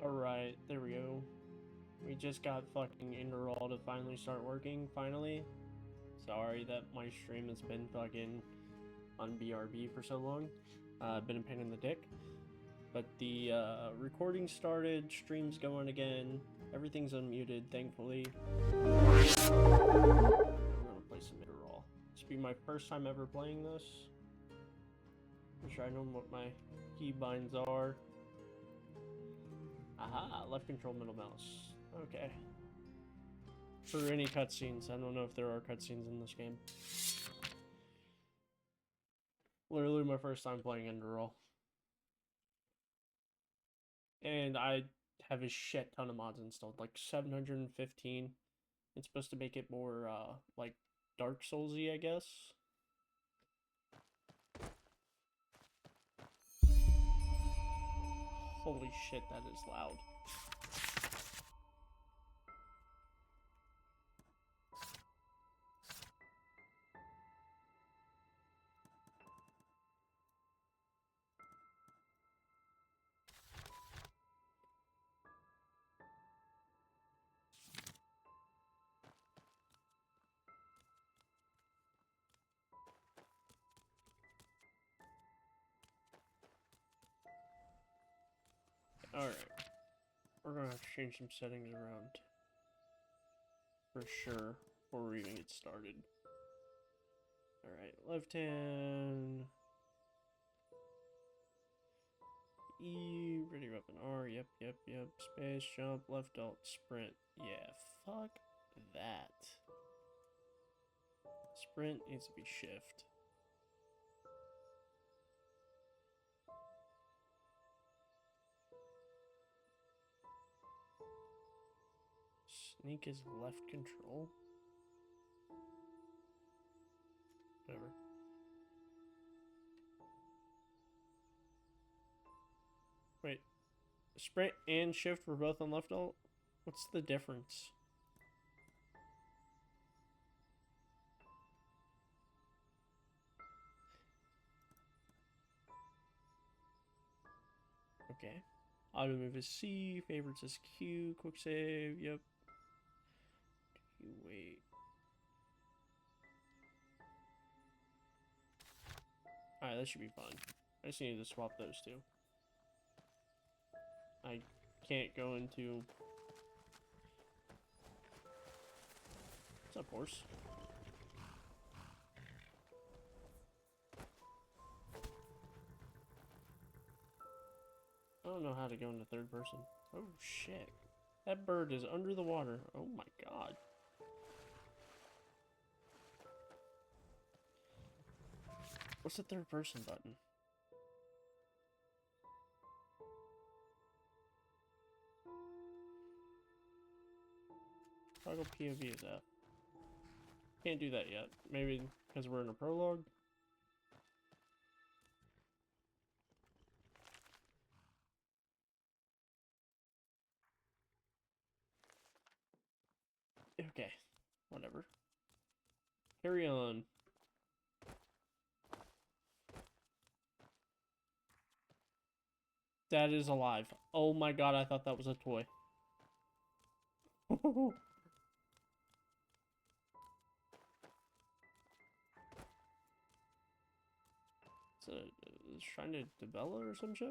Alright, there we go. We just got fucking Enderal to finally start working, finally. Sorry that my stream has been fucking on BRB for so long. Been a pain in the dick. But the recording started, stream's going again, everything's unmuted, thankfully. I'm gonna play some Enderal. This will be my first time ever playing this. I'm sure I know what my keybinds are. Aha, left control, middle mouse. Okay. For any cutscenes, I don't know if there are cutscenes in this game. Literally my first time playing Enderal. And I have a shit ton of mods installed, like 715. It's supposed to make it more, like, Dark Souls-y, I guess. Holy shit, that is loud. Alright. We're gonna have to change some settings around. For sure. Before we even get started. Alright, left hand. E, ready weapon R, yep. Space, jump, left alt, sprint. Yeah, fuck that. Sprint needs to be shift. Sneak is left control. Whatever. Wait. Sprint and shift were both on left alt? What's the difference? Okay. Auto move is C, favorites is Q, quick save, yep. Q, wait. Alright, that should be fun. I just need to swap those two. I can't go into... What's up, horse? I don't know how to go into third person. Oh, shit. That bird is under the water. Oh my god. What's the third person button? Toggle POV is F. Can't do that yet. Maybe because we're in a prologue? Okay. Whatever. Carry on. That is alive. Oh my god, I thought that was a toy. It's trying to develop or some shit?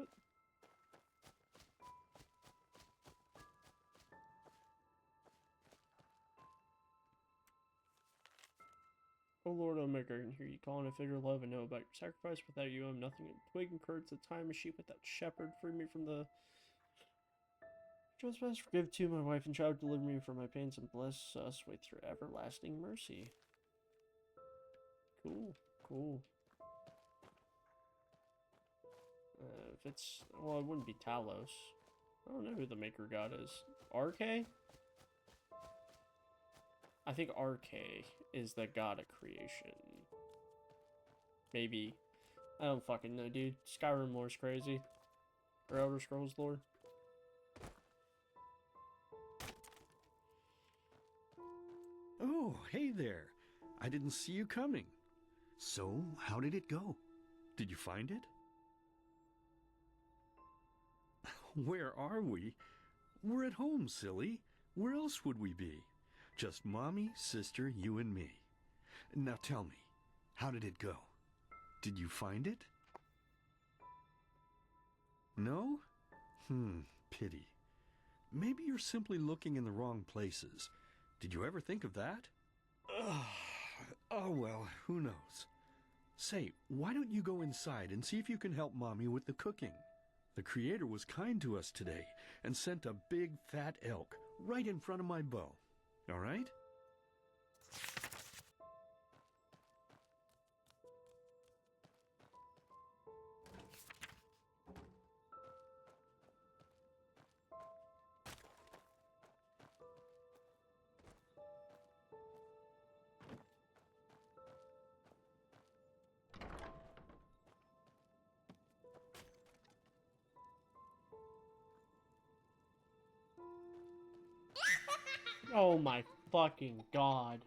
Oh Lord, oh Maker, I can hear you calling a figure of love and know about your sacrifice. Without you, I'm nothing. A twig encouraged the time, a sheep with that shepherd. Free me from the trespass. Forgive too my wife and child. Deliver me from my pains and bless us with your everlasting mercy. Cool, cool. If it's... Well, it wouldn't be Talos. I don't know who the maker god is. RK? I think RK is the god of creation. Maybe. I don't fucking know, dude. Skyrim lore's crazy. Or Elder Scrolls lore. Oh, hey there. I didn't see you coming. So, how did it go? Did you find it? Where are we? We're at home, silly. Where else would we be? Just Mommy, sister, you and me. Now tell me, how did it go? Did you find it? No? Pity. Maybe you're simply looking in the wrong places. Did you ever think of that? Oh, well, who knows? Say, why don't you go inside and see if you can help Mommy with the cooking? The Creator was kind to us today and sent a big fat elk right in front of my bow. All right? Oh my fucking god.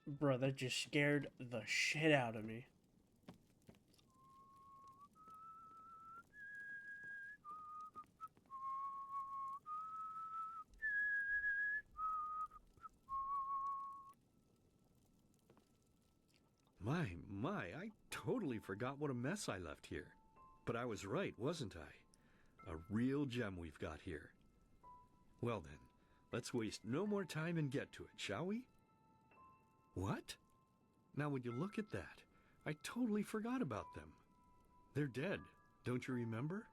Bro, that just scared the shit out of me. My, I totally forgot what a mess I left here. But I was right, wasn't I? A real gem we've got here. Well then, let's waste no more time and get to it, shall we? What? Now would you look at that? I totally forgot about them. They're dead, don't you remember?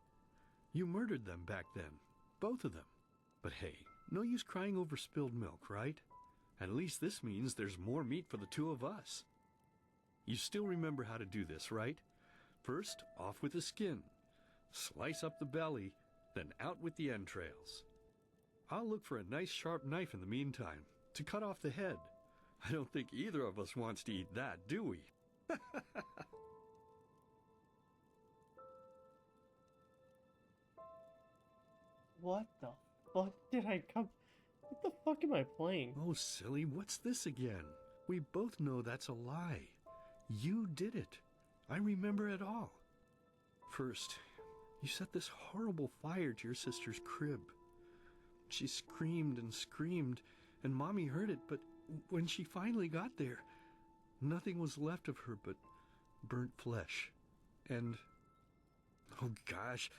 You murdered them back then, both of them. But hey, no use crying over spilled milk, right? At least this means there's more meat for the two of us. You still remember how to do this, right? First, off with the skin. Slice up the belly, then out with the entrails. I'll look for a nice sharp knife in the meantime, to cut off the head. I don't think either of us wants to eat that, do we? What the fuck did I come... What the fuck am I playing? Oh, silly, what's this again? We both know that's a lie. You did it. I remember it all. First, you set this horrible fire to your sister's crib. She screamed and screamed, and Mommy heard it, but when she finally got there, nothing was left of her but burnt flesh. And, oh gosh,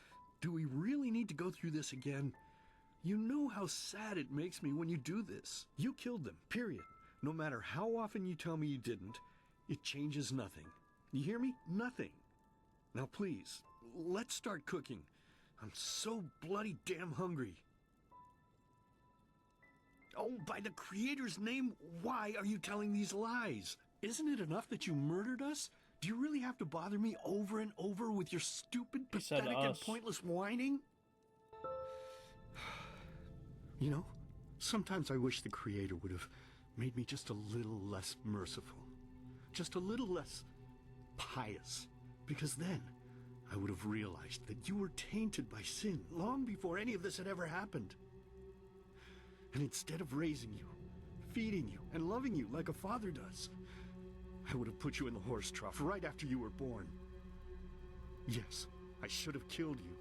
do we really need to go through this again? You know how sad it makes me when you do this. You killed them, period. No matter how often you tell me you didn't, it changes nothing. You hear me? Nothing. Now please, let's start cooking. I'm so bloody damn hungry. Oh, by the Creator's name, why are you telling these lies? Isn't it enough that you murdered us? Do you really have to bother me over and over with your stupid, pathetic, and pointless whining? You know, sometimes I wish the Creator would have made me just a little less merciful. Just a little less pious. Because then I would have realized that you were tainted by sin long before any of this had ever happened. And instead of raising you, feeding you, and loving you like a father does, I would have put you in the horse trough right after you were born. Yes, I should have killed you.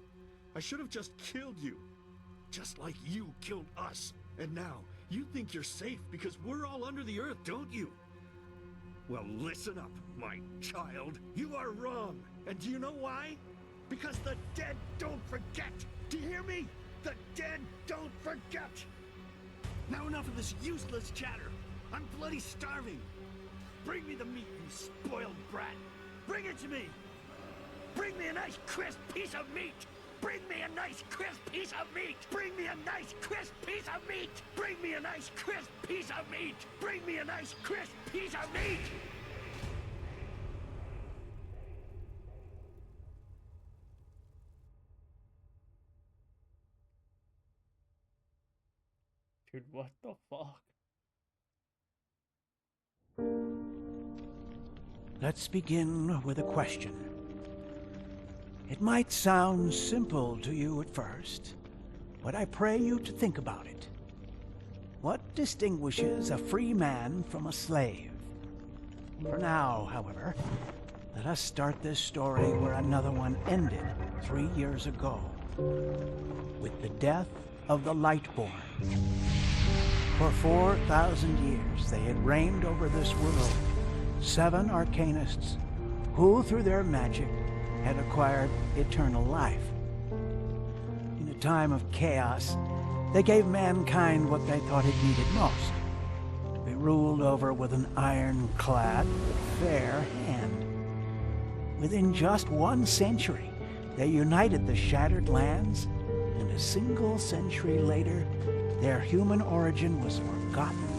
I should have just killed you. Just like you killed us. And now, you think you're safe because we're all under the earth, don't you? Well, listen up, my child. You are wrong. And do you know why? Because the dead don't forget. Do you hear me? The dead don't forget. Now enough of this useless chatter. I'm bloody starving. Bring me the meat, you spoiled brat. Bring it to me. Bring me a nice crisp piece of meat. Bring me a nice crisp piece of meat. Bring me a nice crisp piece of meat. Bring me a nice crisp piece of meat. Bring me a nice crisp piece of meat. Dude, what the fuck? Let's begin with a question. It might sound simple to you at first, but I pray you to think about it. What distinguishes a free man from a slave? For now, however, let us start this story where another one ended 3 years ago, with the death of the Lightborn. For 4,000 years they had reigned over this world, 7 arcanists who, through their magic, had acquired eternal life. In a time of chaos, they gave mankind what they thought it needed most, to be ruled over with an ironclad, fair hand. Within just 1 century, they united the shattered lands, and a single century later, their human origin was forgotten.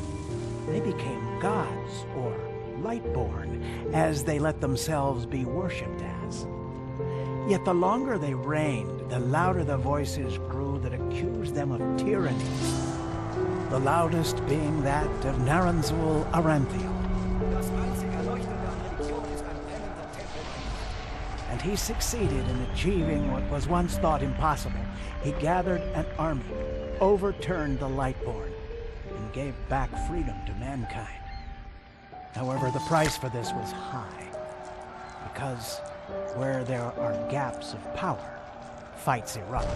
They became gods, or Lightborn, as they let themselves be worshipped as. Yet the longer they reigned, the louder the voices grew that accused them of tyranny, the loudest being that of Naranzul Aranthiel. And he succeeded in achieving what was once thought impossible. He gathered an army, overturned the Lightborn, and gave back freedom to mankind. However, the price for this was high, because where there are gaps of power, fights erupt.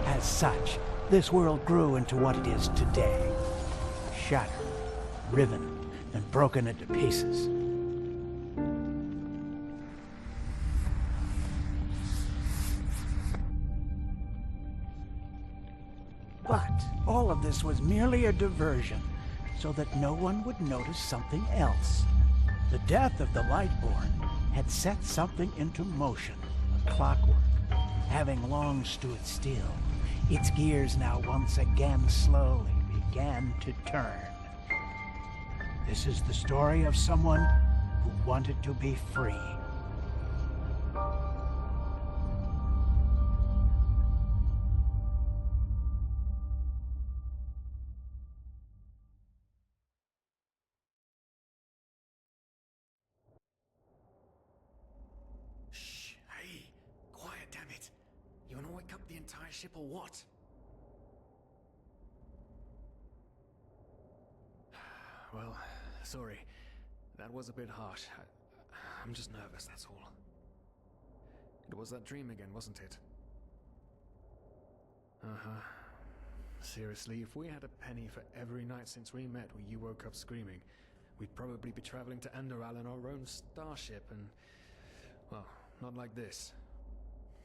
As such, this world grew into what it is today, shattered, riven, and broken into pieces. But all of this was merely a diversion, so that no one would notice something else. The death of the Lightborn had set something into motion, a clockwork, having long stood still. Its gears now once again slowly began to turn. This is the story of someone who wanted to be free. Shh, hey, quiet, damn it. You wanna wake up the entire ship or what? Well, sorry. That was a bit harsh. I'm just nervous, that's all. It was that dream again, wasn't it? Uh-huh. Seriously, if we had a penny for every night since we met where you woke up screaming, we'd probably be traveling to Enderal in our own starship and... well, not like this.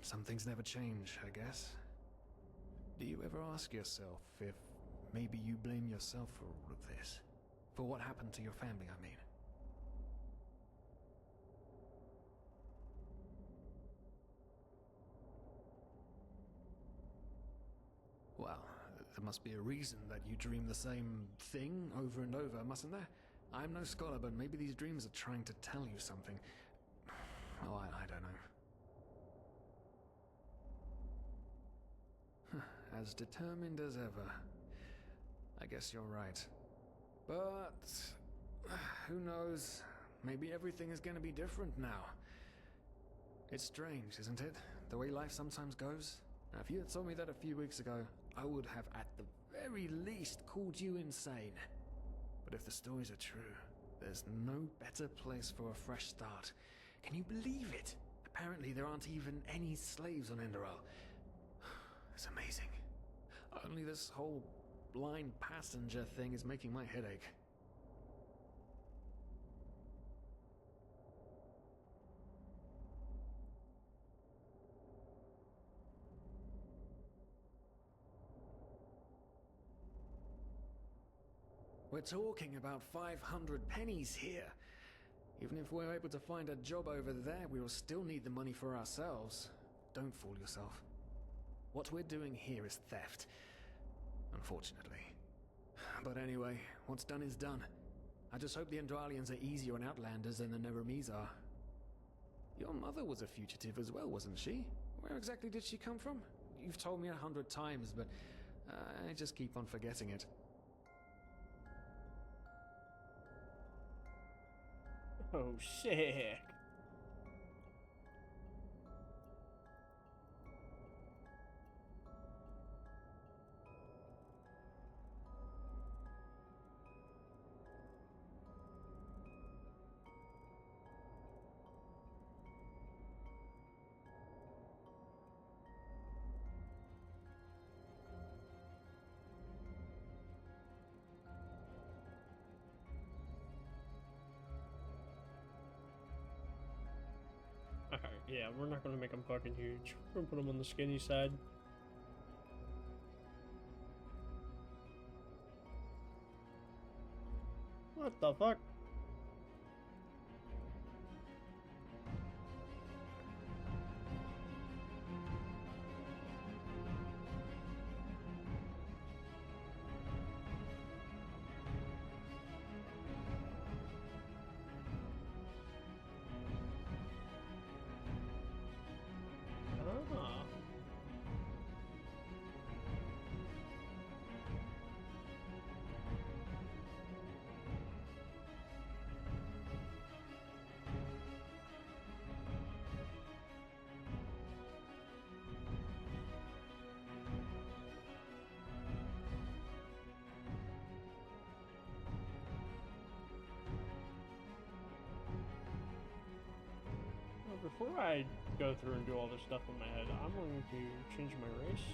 Some things never change, I guess. Do you ever ask yourself if maybe you blame yourself for all of this? For what happened to your family, I mean? Well, there must be a reason that you dream the same thing over and over, mustn't there? I'm no scholar, but maybe these dreams are trying to tell you something. Oh, I don't know. As determined as ever. I guess you're right. But... who knows? Maybe everything is going to be different now. It's strange, isn't it? The way life sometimes goes. Now, if you had told me that a few weeks ago, I would have at the very least called you insane. But if the stories are true, there's no better place for a fresh start. Can you believe it? Apparently there aren't even any slaves on Enderal. It's amazing. Only this whole blind passenger thing is making my head ache. We're talking about 500 pennies here. Even if we're able to find a job over there, we will still need the money for ourselves. Don't fool yourself. What we're doing here is theft. Unfortunately. But anyway, what's done is done. I just hope the Endralians are easier on Outlanders than the Neremes are. Your mother was a fugitive as well, wasn't she? Where exactly did she come from? You've told me 100 times, but I just keep on forgetting it. Oh, shit. Yeah, we're not gonna make them fucking huge. We're gonna put them on the skinny side. What the fuck? Ah. Well, before I go through and do all this stuff in my head, I'm going to change my race.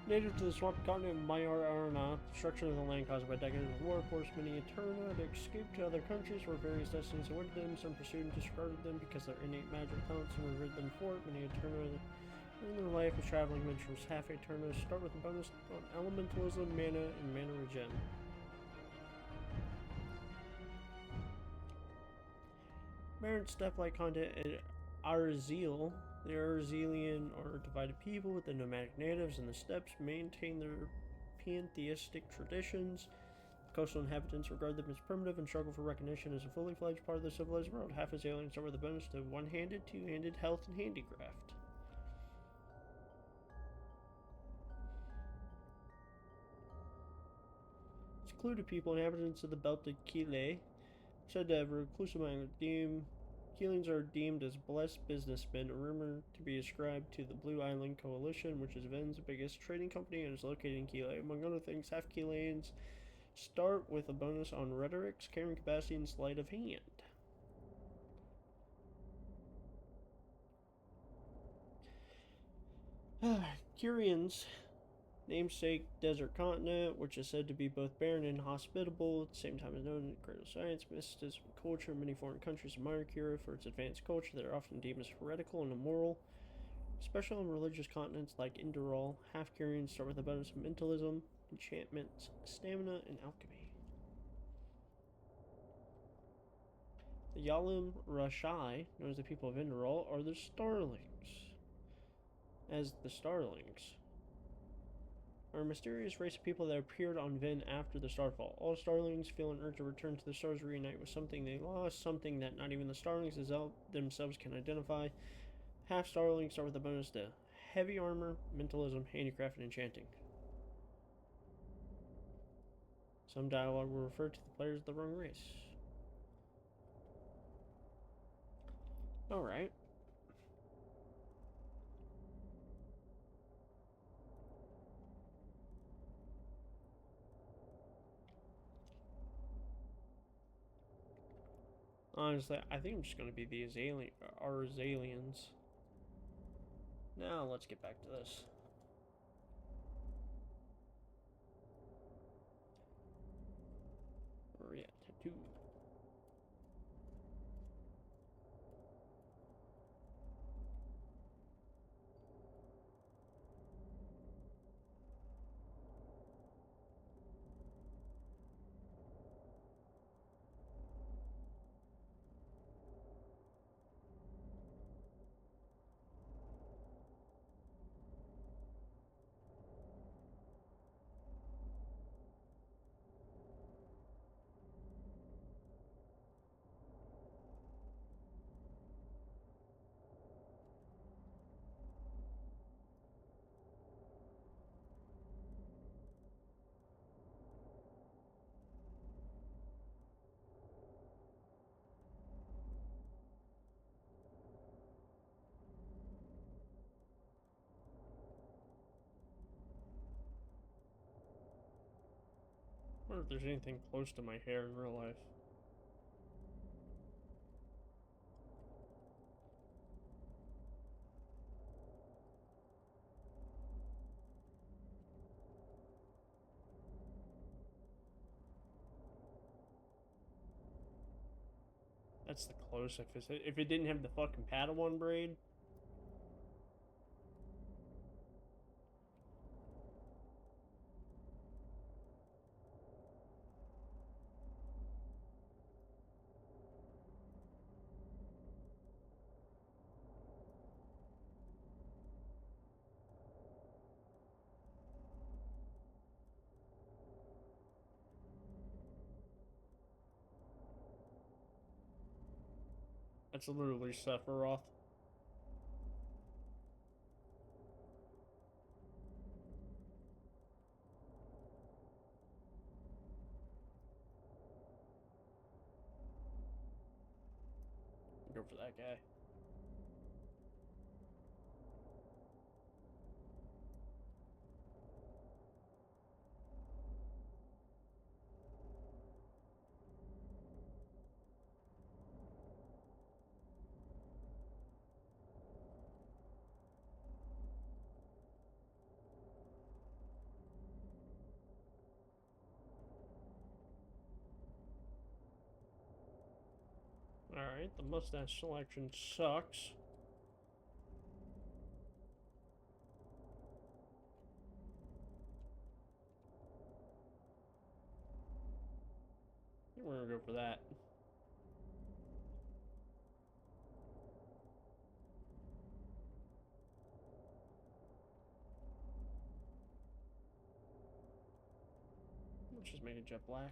Native to the swamp continent of Maiar Arana, destruction of the land caused by decades of war forced many Eterna to escape to other countries where various destinies awaited them. Some pursued and discarded them because of their innate magic talents and revered them for it. Many Eterna in their life as traveling adventurers. Half Eterna start with a bonus on elementalism, mana, and mana regen. Merit step-like content at Arzil. The Arzelian are divided people with the nomadic natives, and the steppes maintain their pantheistic traditions. Coastal inhabitants regard them as primitive and struggle for recognition as a fully fledged part of the civilized world. Half Azalians start with a bonus to one-handed, two-handed, health, and handicraft. Secluded people, inhabitants of the belt of Kile, said to have a reclusive mind theme. Keelings are deemed as blessed businessmen, rumored to be ascribed to the Blue Island Coalition, which is Ven's biggest trading company and is located in Kile. Among other things, half Keelians start with a bonus on rhetorics, carrying capacity, and sleight of hand. Curians, namesake desert continent, which is said to be both barren and hospitable, at the same time is known in critical science, mysticism, and culture. Many foreign countries admire Curia for its advanced culture that are often deemed as heretical and immoral. Especially on religious continents like Enderal, half Curians start with a bonus of mentalism, enchantments, stamina, and alchemy. The Yalim Rashai, known as the people of Enderal, are the Starlings. As the Starlings are a mysterious race of people that appeared on Ven after the Starfall. All Starlings feel an urge to return to the stars, reunite with something they lost, something that not even the Starlings themselves can identify. Half Starlings start with a bonus to heavy armor, mentalism, handicraft, and enchanting. Some dialogue will refer to the players of the wrong race. Alright. Honestly, I think I'm just going to be the Arzalians. Now let's get back to this. Where are we at? Tattoo. I wonder if there's anything close to my hair in real life. That's the closest. If it didn't have the fucking Padawan braid. That's literally Sephiroth. Go for that guy. Alright, the mustache selection sucks. We're gonna go for that. Let's just make it jet black.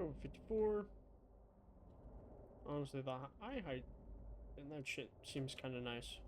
Over 54. Honestly, the eye height and that shit seems kind of nice.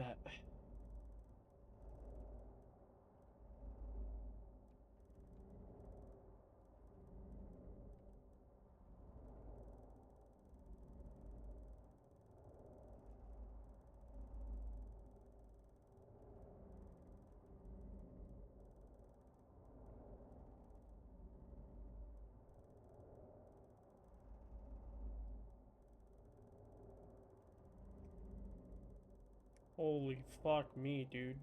that. Holy fuck me, dude.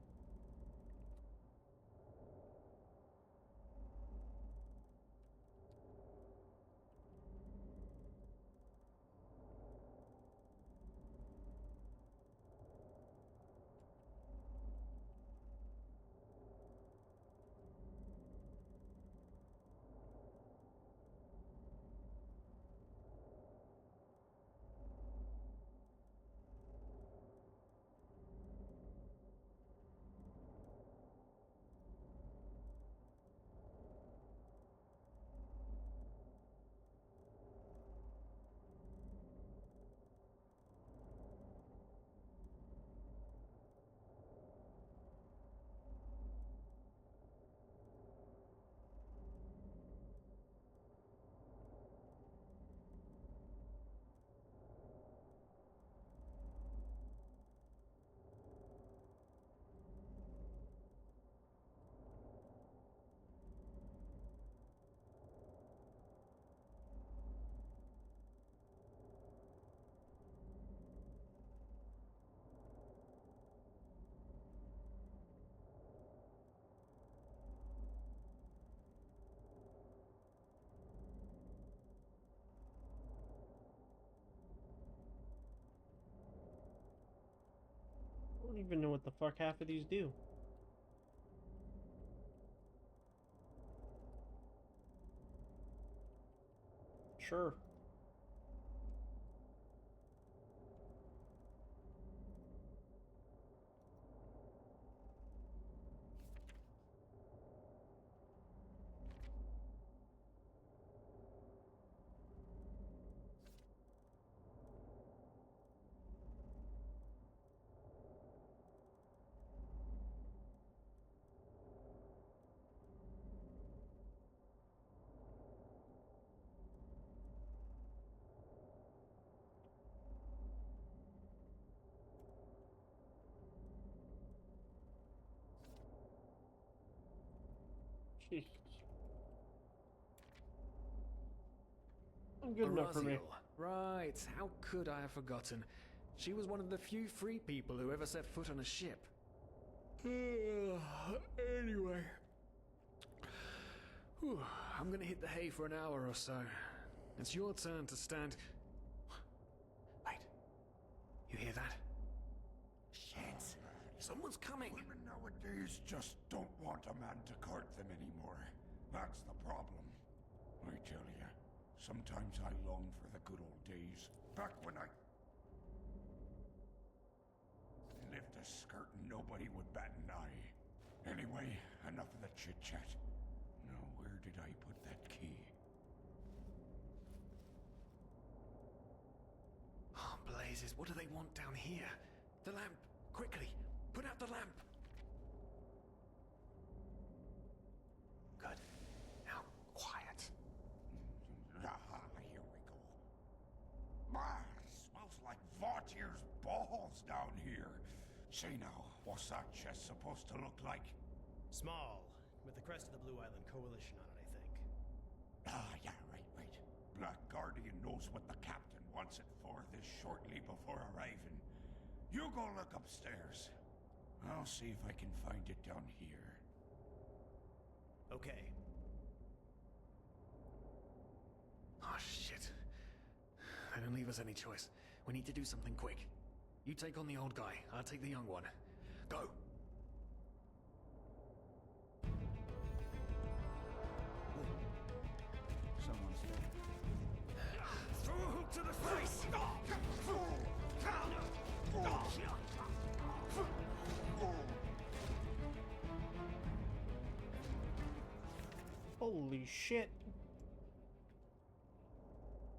I don't even know what the fuck half of these do. Sure. Jesus. Good enough for me. Right, how could I have forgotten? She was one of the few free people who ever set foot on a ship. Anyway. Whew, I'm gonna hit the hay for an hour or so. It's your turn to stand... Wait. You hear that? Shit. Someone's coming. Women nowadays just don't want a man to court them anymore. That's the problem. I tell ya, sometimes I long for the good old days. Back when I lift a skirt and nobody would bat an eye. Anyway, enough of the chit-chat. Now, where did I put that key? Oh, blazes, what do they want down here? The lamp! Quickly! Put out the lamp! Good. Now, quiet. Aha, here we go. Ah, smells like Vaughtier's balls down here. Say now, what's that chest supposed to look like? Small, with the crest of the Blue Island Coalition on it, I think. Ah, yeah, right. Black Guardian knows what the captain wants it for this shortly before arriving. You go look upstairs. I'll see if I can find it down here. Okay. Oh, shit. They don't leave us any choice. We need to do something quick. You take on the old guy, I'll take the young one. Go! Someone's there. Throw a hook to the face! Holy shit.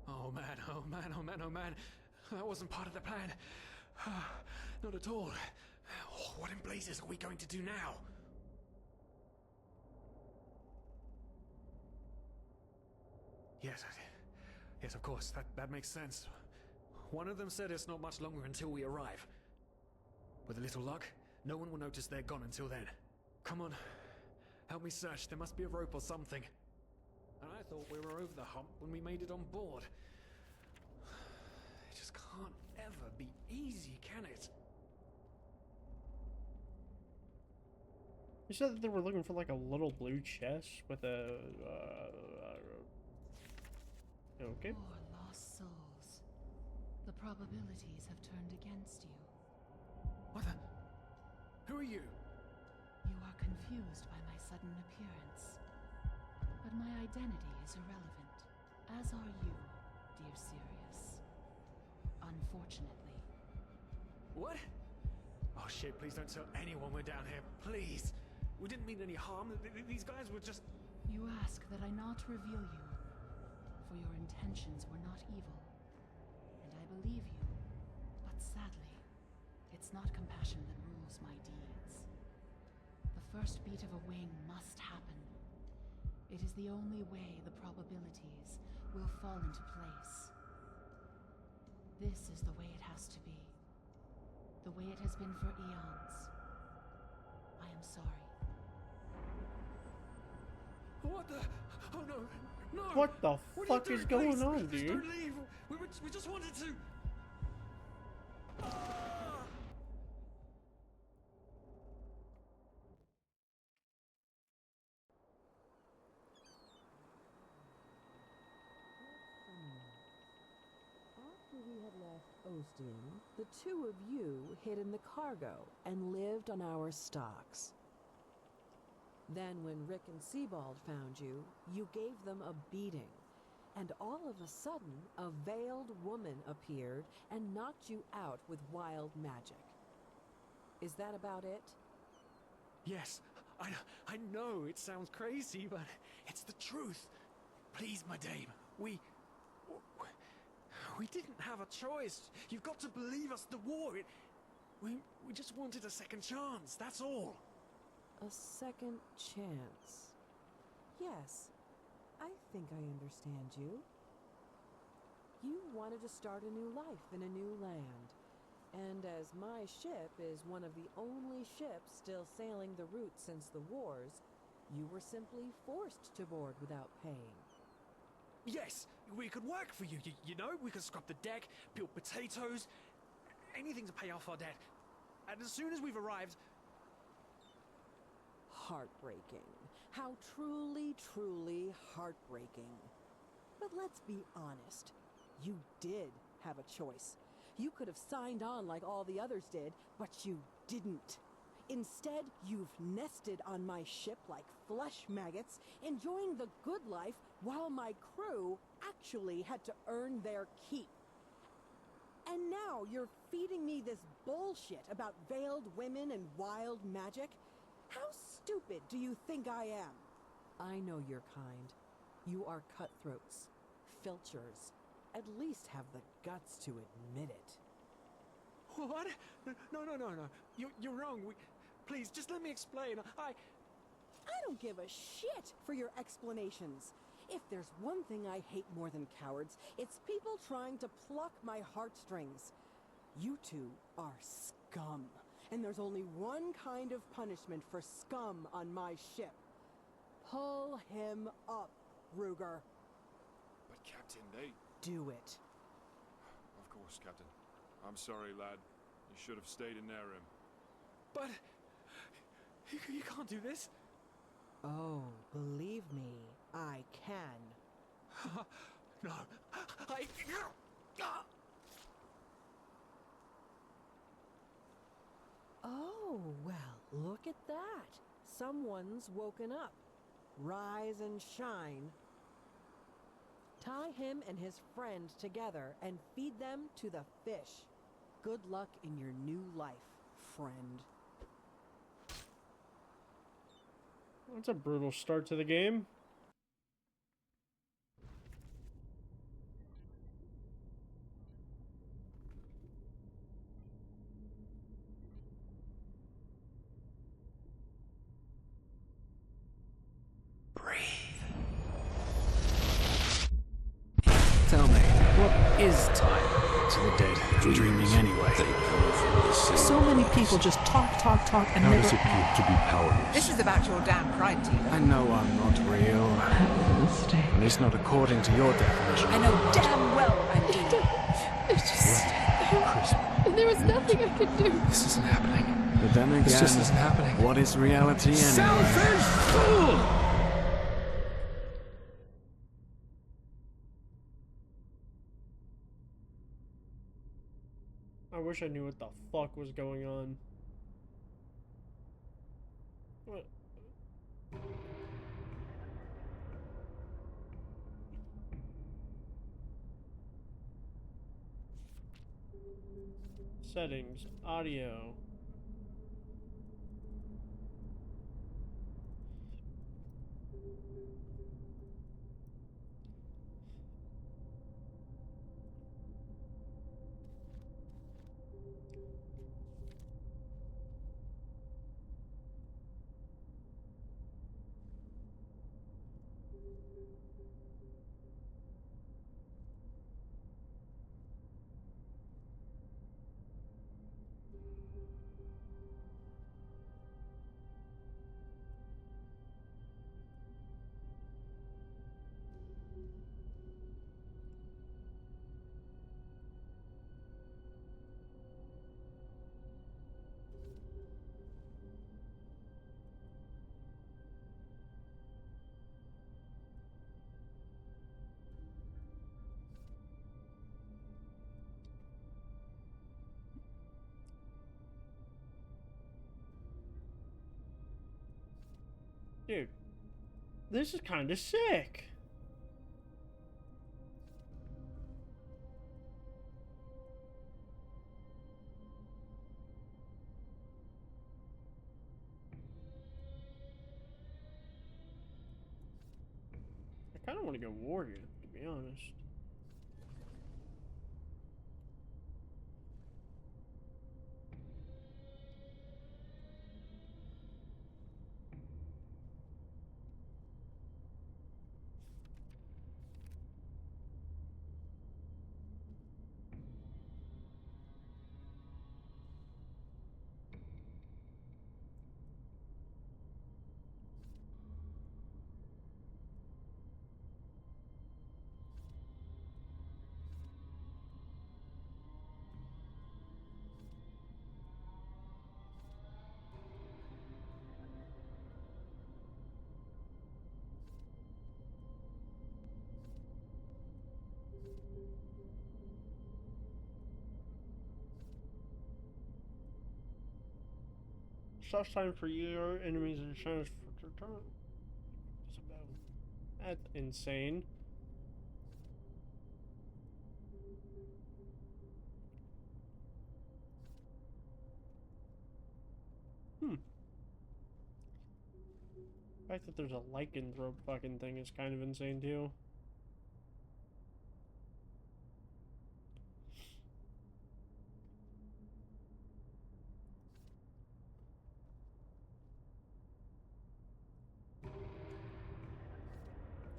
Oh man, oh man, oh man, oh man. That wasn't part of the plan. Not at all. What in blazes are we going to do now? Yes, of course. That makes sense. One of them said it's not much longer until we arrive. With a little luck, no one will notice they're gone until then. Come on. Help me search. There must be a rope or something. And I thought we were over the hump when we made it on board. It just can't ever be easy, can it? You said that they were looking for like a little blue chest with a. Okay. Poor lost souls. The probabilities have turned against you. What the? Who are you? You are confused by my sudden appearance. But my identity is irrelevant, as are you, dear Sirius. Unfortunately. What? Oh shit, please don't tell anyone we're down here, please. We didn't mean any harm. These guys were just... You ask that I not reveal you, for your intentions were not evil. And I believe you, but sadly, it's not compassion that rules my deeds. The first beat of a wing must happen. It is the only way the probabilities will fall into place. This is the way it has to be. The way it has been for eons. I am sorry. What the? Oh no! No! What the What fuck are you is doing? going Please, on, please dude? don't leave! We just wanted to... Ah! After we had left Ostian, the two of you hid in the cargo and lived on our stocks. Then when Rick and Sebald found you, you gave them a beating. And all of a sudden, a veiled woman appeared and knocked you out with wild magic. Is that about it? Yes, I know it sounds crazy, but it's the truth. Please, my dame, we didn't have a choice. You've got to believe us, the war, we just wanted a second chance, that's all. A second chance. Yes, I think I understand you. You wanted to start a new life in a new land. And as my ship is one of the only ships still sailing the route since the wars, you were simply forced to board without paying. Yes, we could work for you, you know? We could scrub the deck, peel potatoes, anything to pay off our debt. And as soon as we've arrived... Heartbreaking. How truly, truly heartbreaking. But let's be honest. You did have a choice. You could have signed on like all the others did, but you didn't. Instead, you've nested on my ship like flesh maggots, enjoying the good life while my crew actually had to earn their keep. And now you're feeding me this bullshit about veiled women and wild magic? How stupid do you think I am? I know your kind. You are cutthroats, filchers. At least have the guts to admit it. What? No. You're wrong. Please, just let me explain. I don't give a shit for your explanations. If there's one thing I hate more than cowards, it's people trying to pluck my heartstrings. You two are scum. And there's only one kind of punishment for scum on my ship. Pull him up, Ruger. But Captain, they... Do it. Of course, Captain. I'm sorry, lad. You should have stayed in their room. But... You can't do this. Oh, believe me, I can. No. Oh, well, look at that. Someone's woken up. Rise and shine. Tie him and his friend together and feed them to the fish. Good luck in your new life, friend. That's a brutal start to the game. Tell me, what is time to the dead? Dreaming anyway. So many people just talk, and How never does it feel to be powerless? This is about your damn pride, Tina. I know I'm not real. At least not according to your definition. I know damn well I'm Tina. It's just... There was nothing I could do. This isn't happening. But then again, This just isn't happening. What is reality anyway? Selfish fool! I wish I knew what the fuck was going on. What? Settings, audio. Dude, this is kind of sick. I kind of want to go warrior, to be honest. Such time for your enemies and chance for return. That's insane. The fact that there's a lycanthrope fucking thing is kind of insane too.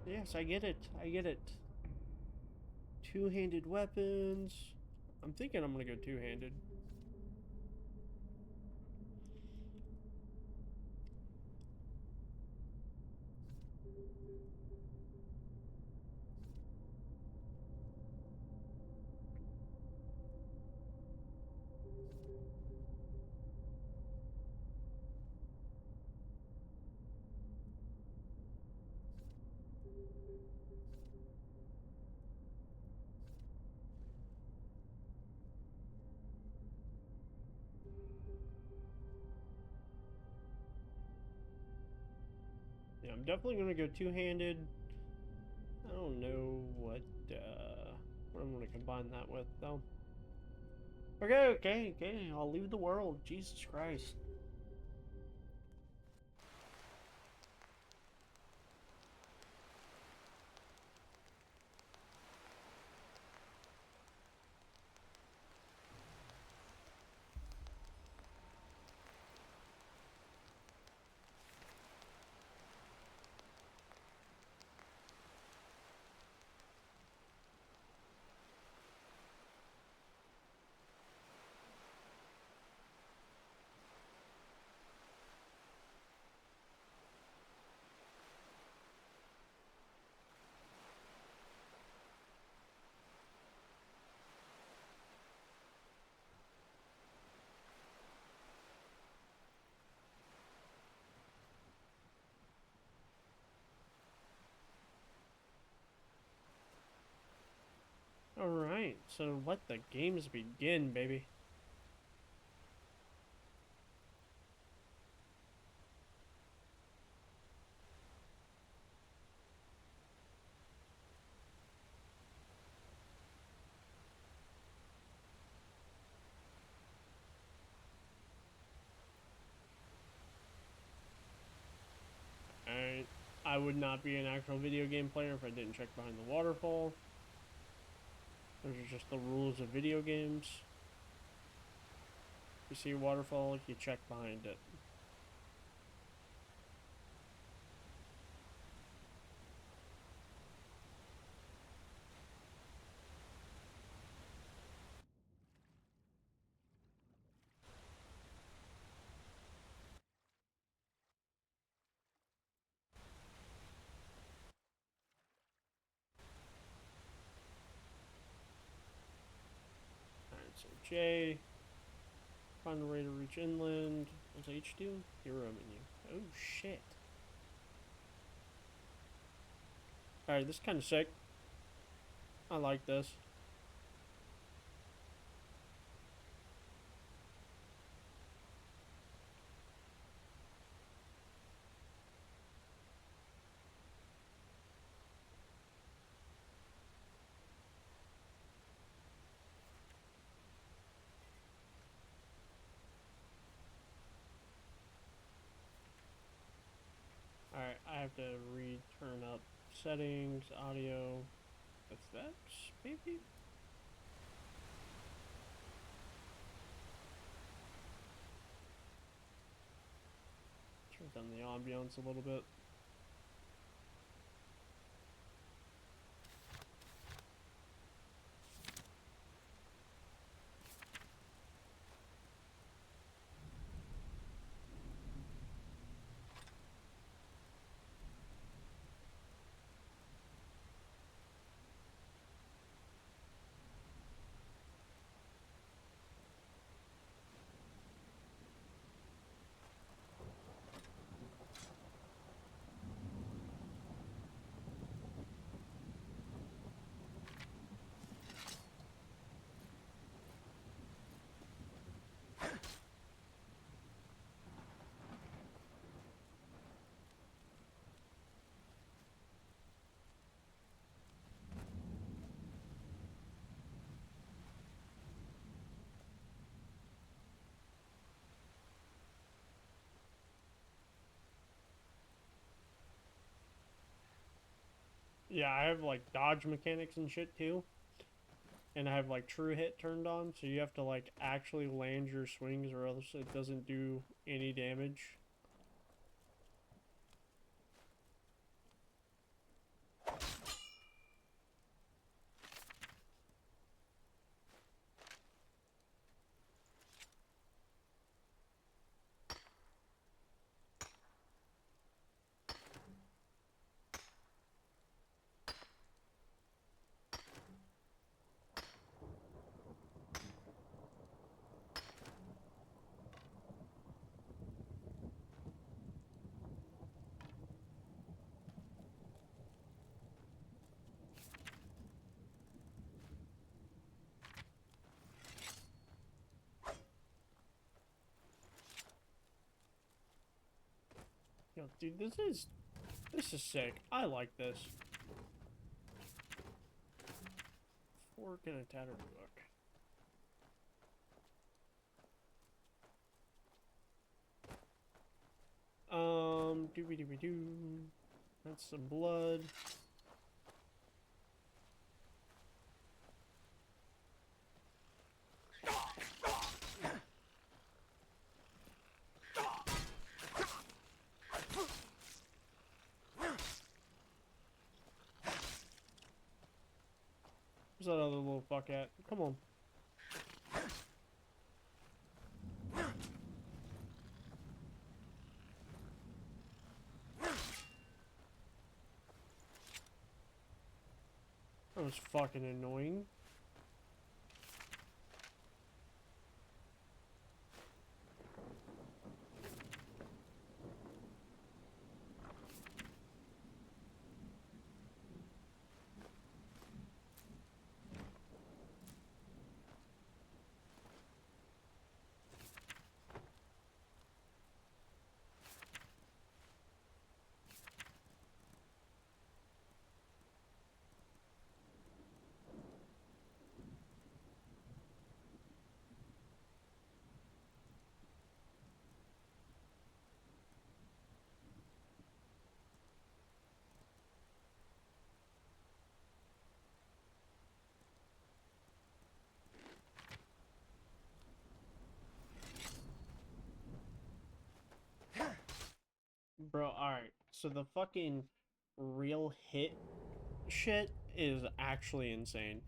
Yes, I get it. I get it. Two-handed weapons. I'm thinking I'm gonna go two-handed. Yeah, I'm definitely gonna go two-handed. I don't know what I'm gonna combine that with though. Okay, I'll leave the world. Jesus Christ. Alright, so let the games begin, baby. Alright, I would not be an actual video game player if I didn't check behind the waterfall. Those are just the rules of video games. You see a waterfall, you check behind it. Alright, so J. Find a way to reach inland. What's H do? Hero menu. Oh shit. Alright, this is kind of sick. I like this. Alright, I have to turn up settings, audio, effects, maybe? Turn down the ambiance a little bit. Yeah, I have like dodge mechanics and shit too. And I have like true hit turned on, so you have to like actually land your swings or else it doesn't do any damage. Yo, dude, this is sick. I like this. Fork and a tattered book. Doobie doobie doo. That's some blood. Where's that other little fuck at? Come on. That was fucking annoying. Bro, alright. So the fucking real hit shit is actually insane.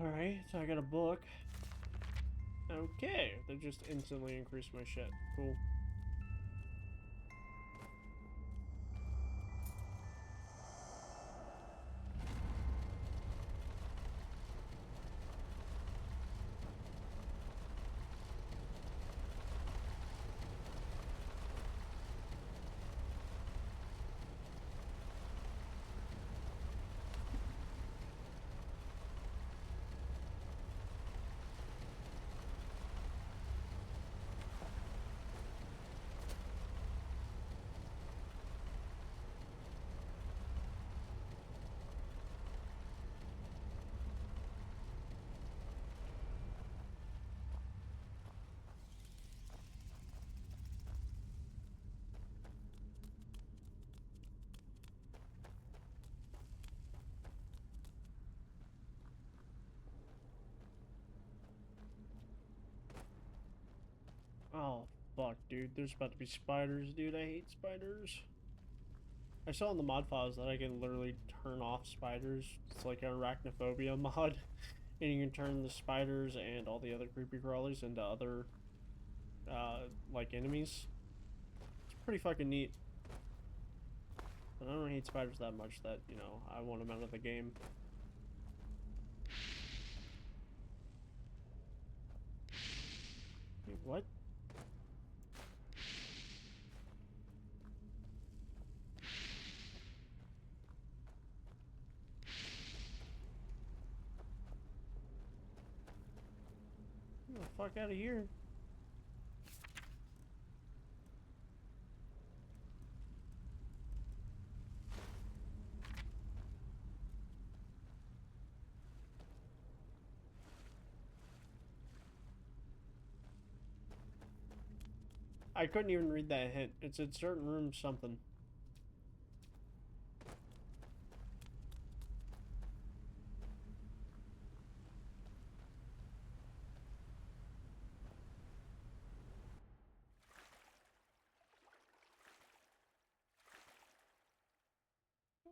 Alright, so I got a book. Okay, they just instantly increased my shit. Cool. Oh, fuck, dude. There's about to be spiders, dude. I hate spiders. I saw in the mod files that I can literally turn off spiders. It's like an arachnophobia mod. And you can turn the spiders and all the other creepy crawlers into other, like, enemies. It's pretty fucking neat. But I don't hate spiders that much that, you know, I want them out of the game. Wait, what? Get the fuck out of here. I couldn't even read that hint. It said certain room something.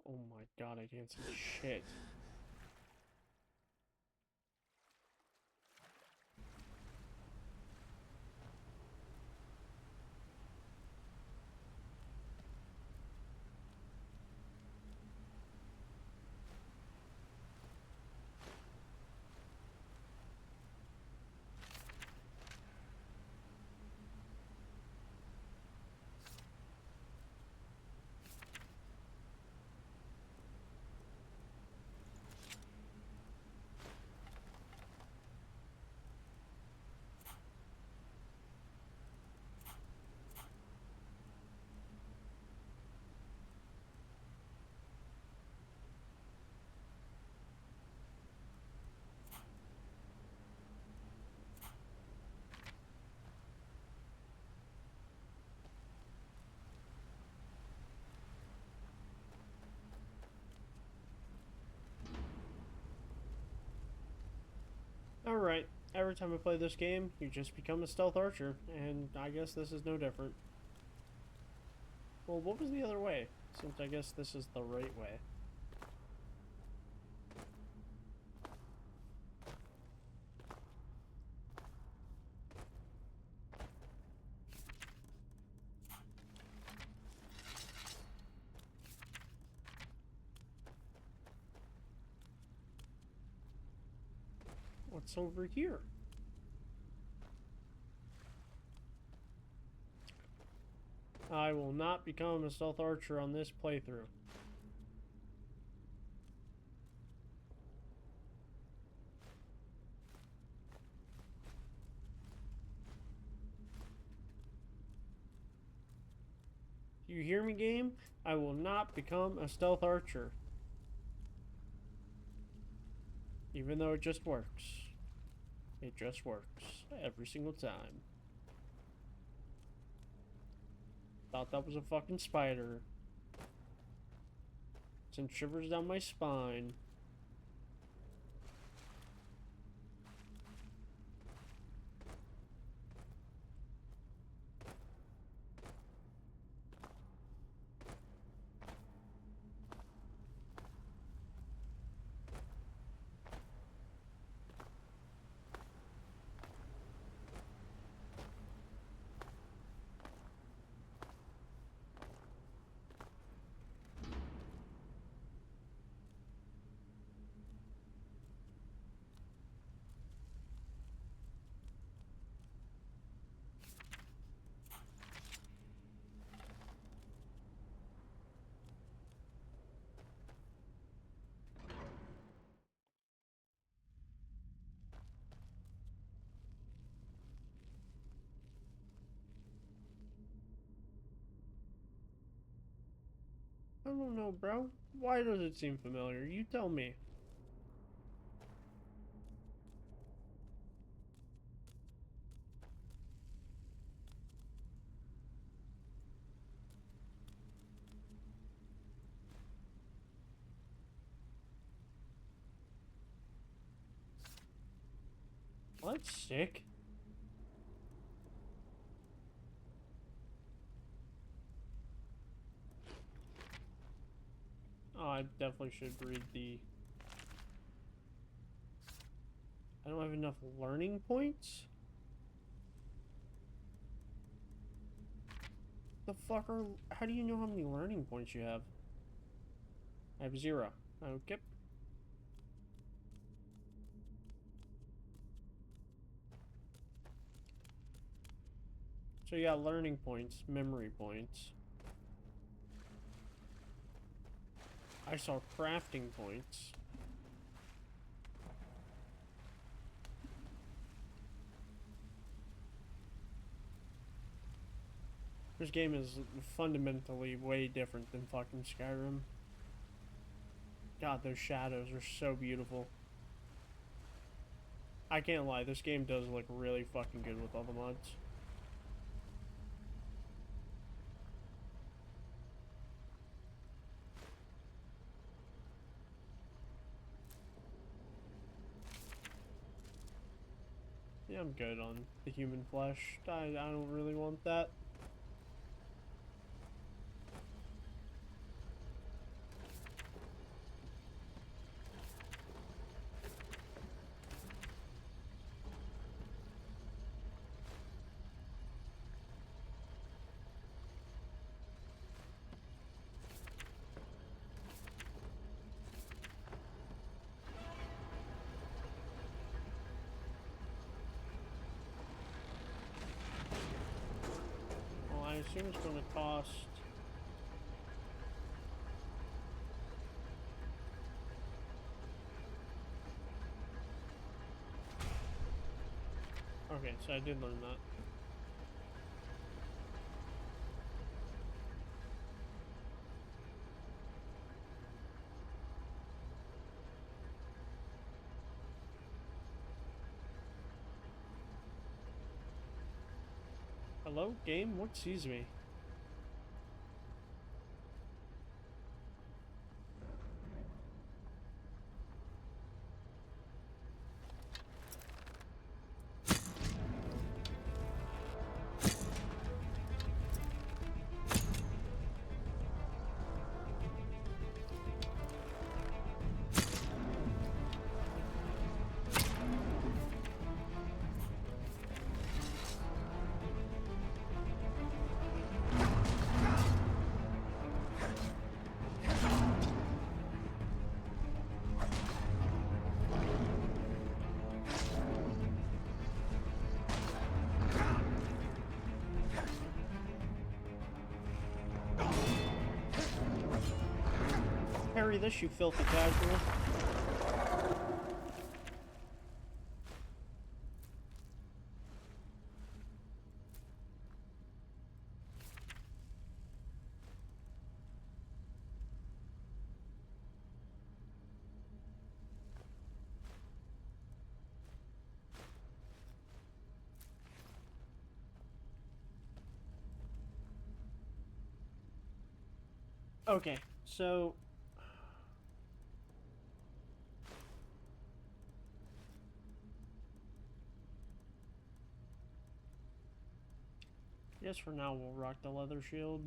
Oh my god, I can't see shit. Alright, every time I play this game, you just become a stealth archer, and I guess this is no different. Well, what was the other way? Since I guess this is the right way. What's over here? I will not become a stealth archer on this playthrough. You hear me, game? I will not become a stealth archer. Even though it just works. It just works. Every single time. Thought that was a fucking spider. Sent shivers down my spine. I don't know, bro. Why does it seem familiar? You tell me. Well, that's sick. Oh, I definitely should read the... I don't have enough learning points? The fuck are... How do you know how many learning points you have? I have 0. Okay. So you got learning points, memory points. I saw crafting points. This game is fundamentally way different than fucking Skyrim. God, those shadows are so beautiful. I can't lie, this game does look really fucking good with all the mods. Yeah, I'm good on the human flesh. I don't really want that. I assume it's going to cost... Okay, so I did learn that. Hello, game? What sees me? Carry this, you filthy casual. Okay, so I guess for now we'll rock the leather shield.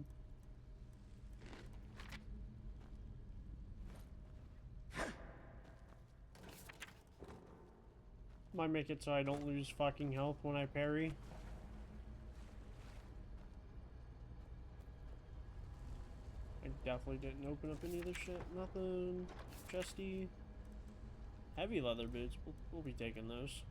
Might make it so I don't lose fucking health when I parry. I definitely didn't open up any of this shit. Nothing. Chesty. Heavy leather boots. We'll be taking those.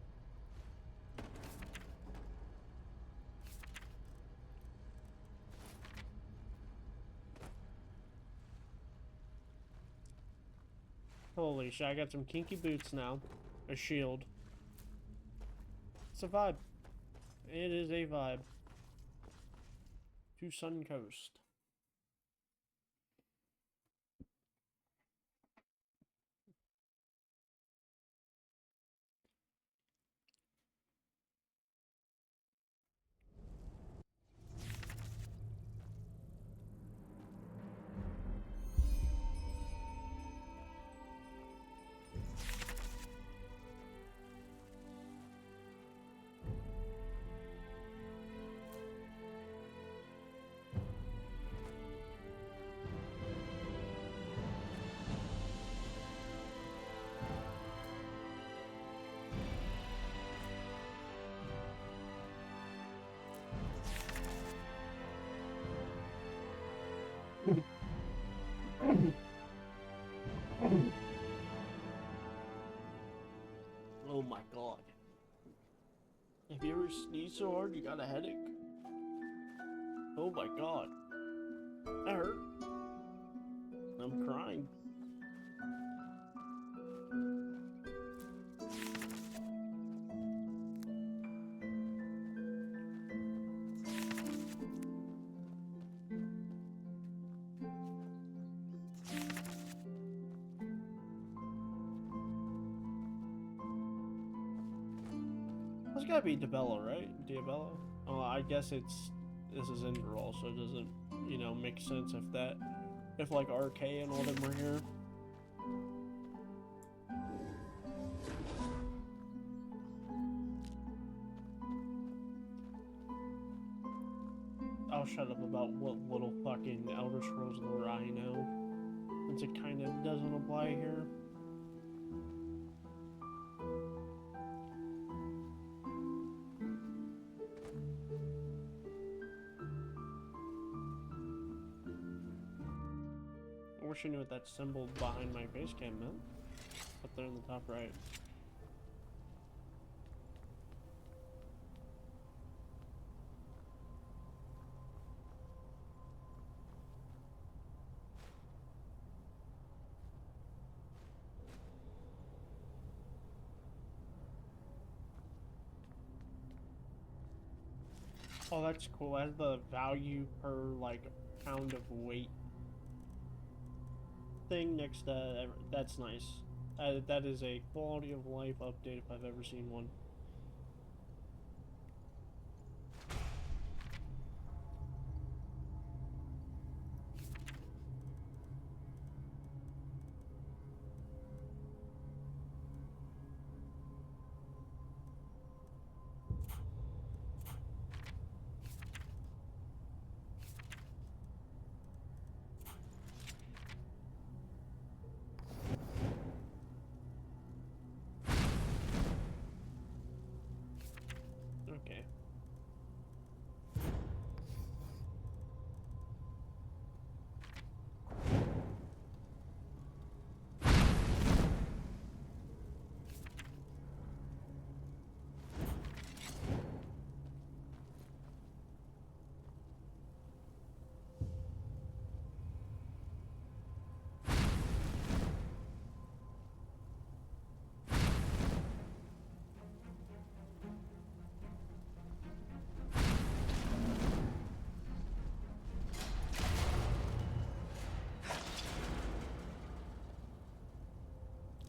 Holy shit, I got some kinky boots now. A shield. It's a vibe. It is a vibe. To Sun Coast. Oh my god. Have you ever sneezed so hard you got a headache? Oh my god. That hurt. I'm crying. It's gotta be Diabella, right? Diabella? Oh, I guess this is Enderal, so it doesn't, you know, make sense if like RK and all them were here. I'll shut up about what little fucking Elder Scrolls lore I know, since it kind of doesn't apply here. I wish I knew what that symbol behind my face cam meant. Up there in the top right. Oh, that's cool. That's the value per, like, pound of weight thing next to... That's nice. That is a quality of life update if I've ever seen one.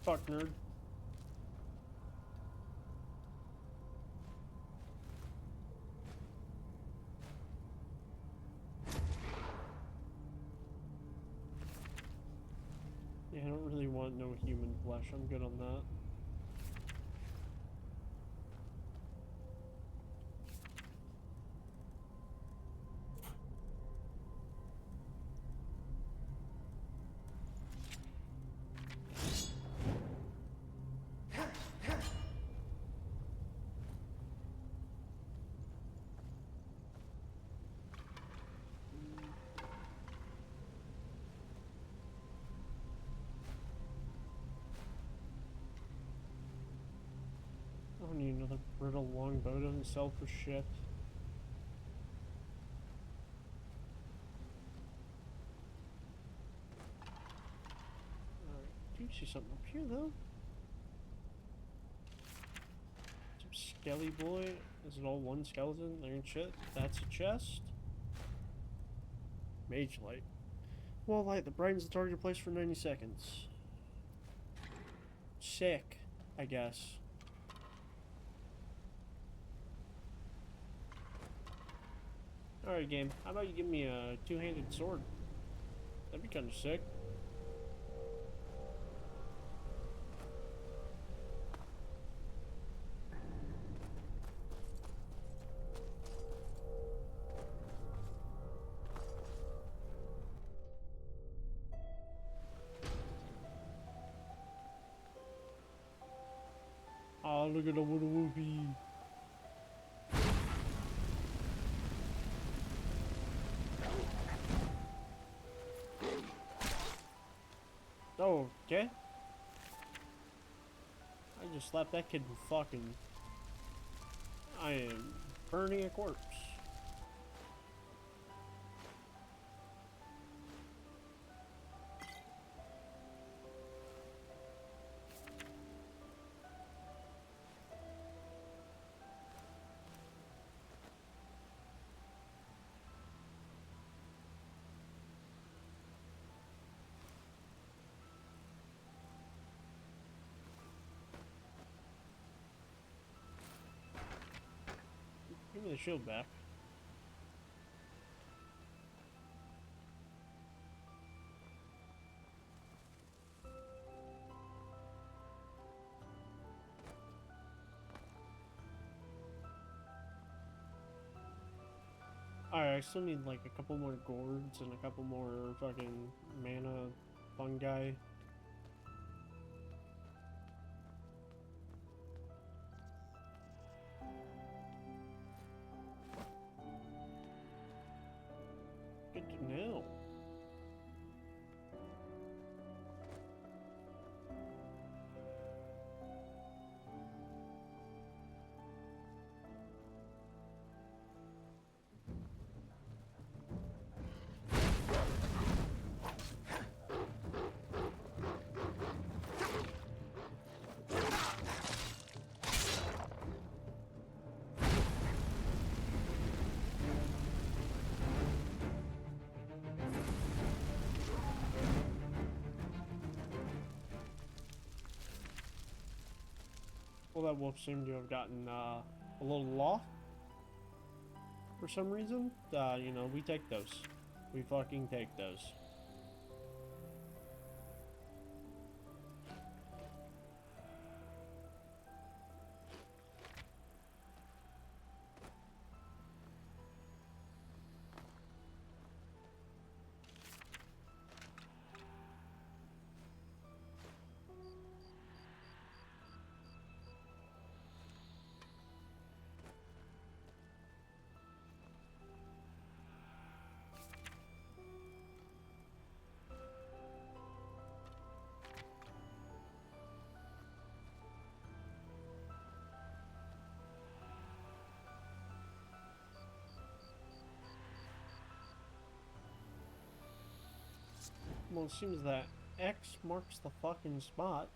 fuck, nerd. Yeah, I don't really want no human flesh. I'm good on that. I don't need another brittle longbow. Doesn't sell for shit. Alright, do you see something up here though? Some skelly boy. Is it all one skeleton? Iron shit. That's a chest. Mage light. Wall light that brightens the target place for 90 seconds. Sick, I guess. Alright, game. How about you give me a two-handed sword? That'd be kind of sick. Oh, look at the little whoopee. Oh, okay. I just slapped that kid in fucking... I am burning a corpse. Give me the shield back. Alright, I still need like a couple more gourds and a couple more fucking mana fungi. Good to know. Well, that wolf seemed to have gotten a little lost for some reason. You know, we take those. We fucking take those. Well, it seems that X marks the fucking spot.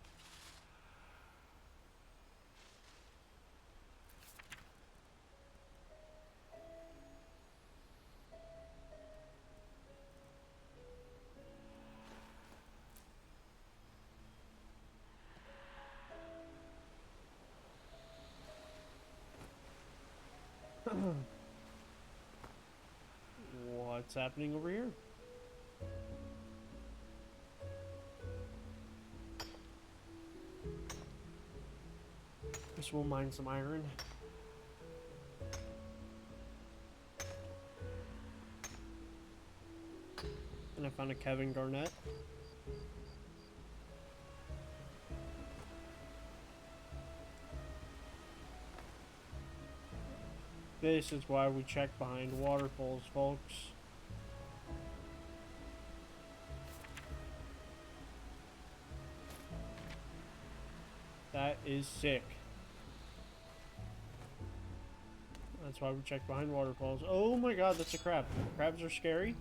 What's happening over here? Guess we'll mine some iron. And I found a Kevin Garnett. This is why we check behind waterfalls, folks. That is sick. That's why we check behind waterfalls. Oh my god, that's a crab. Crabs are scary.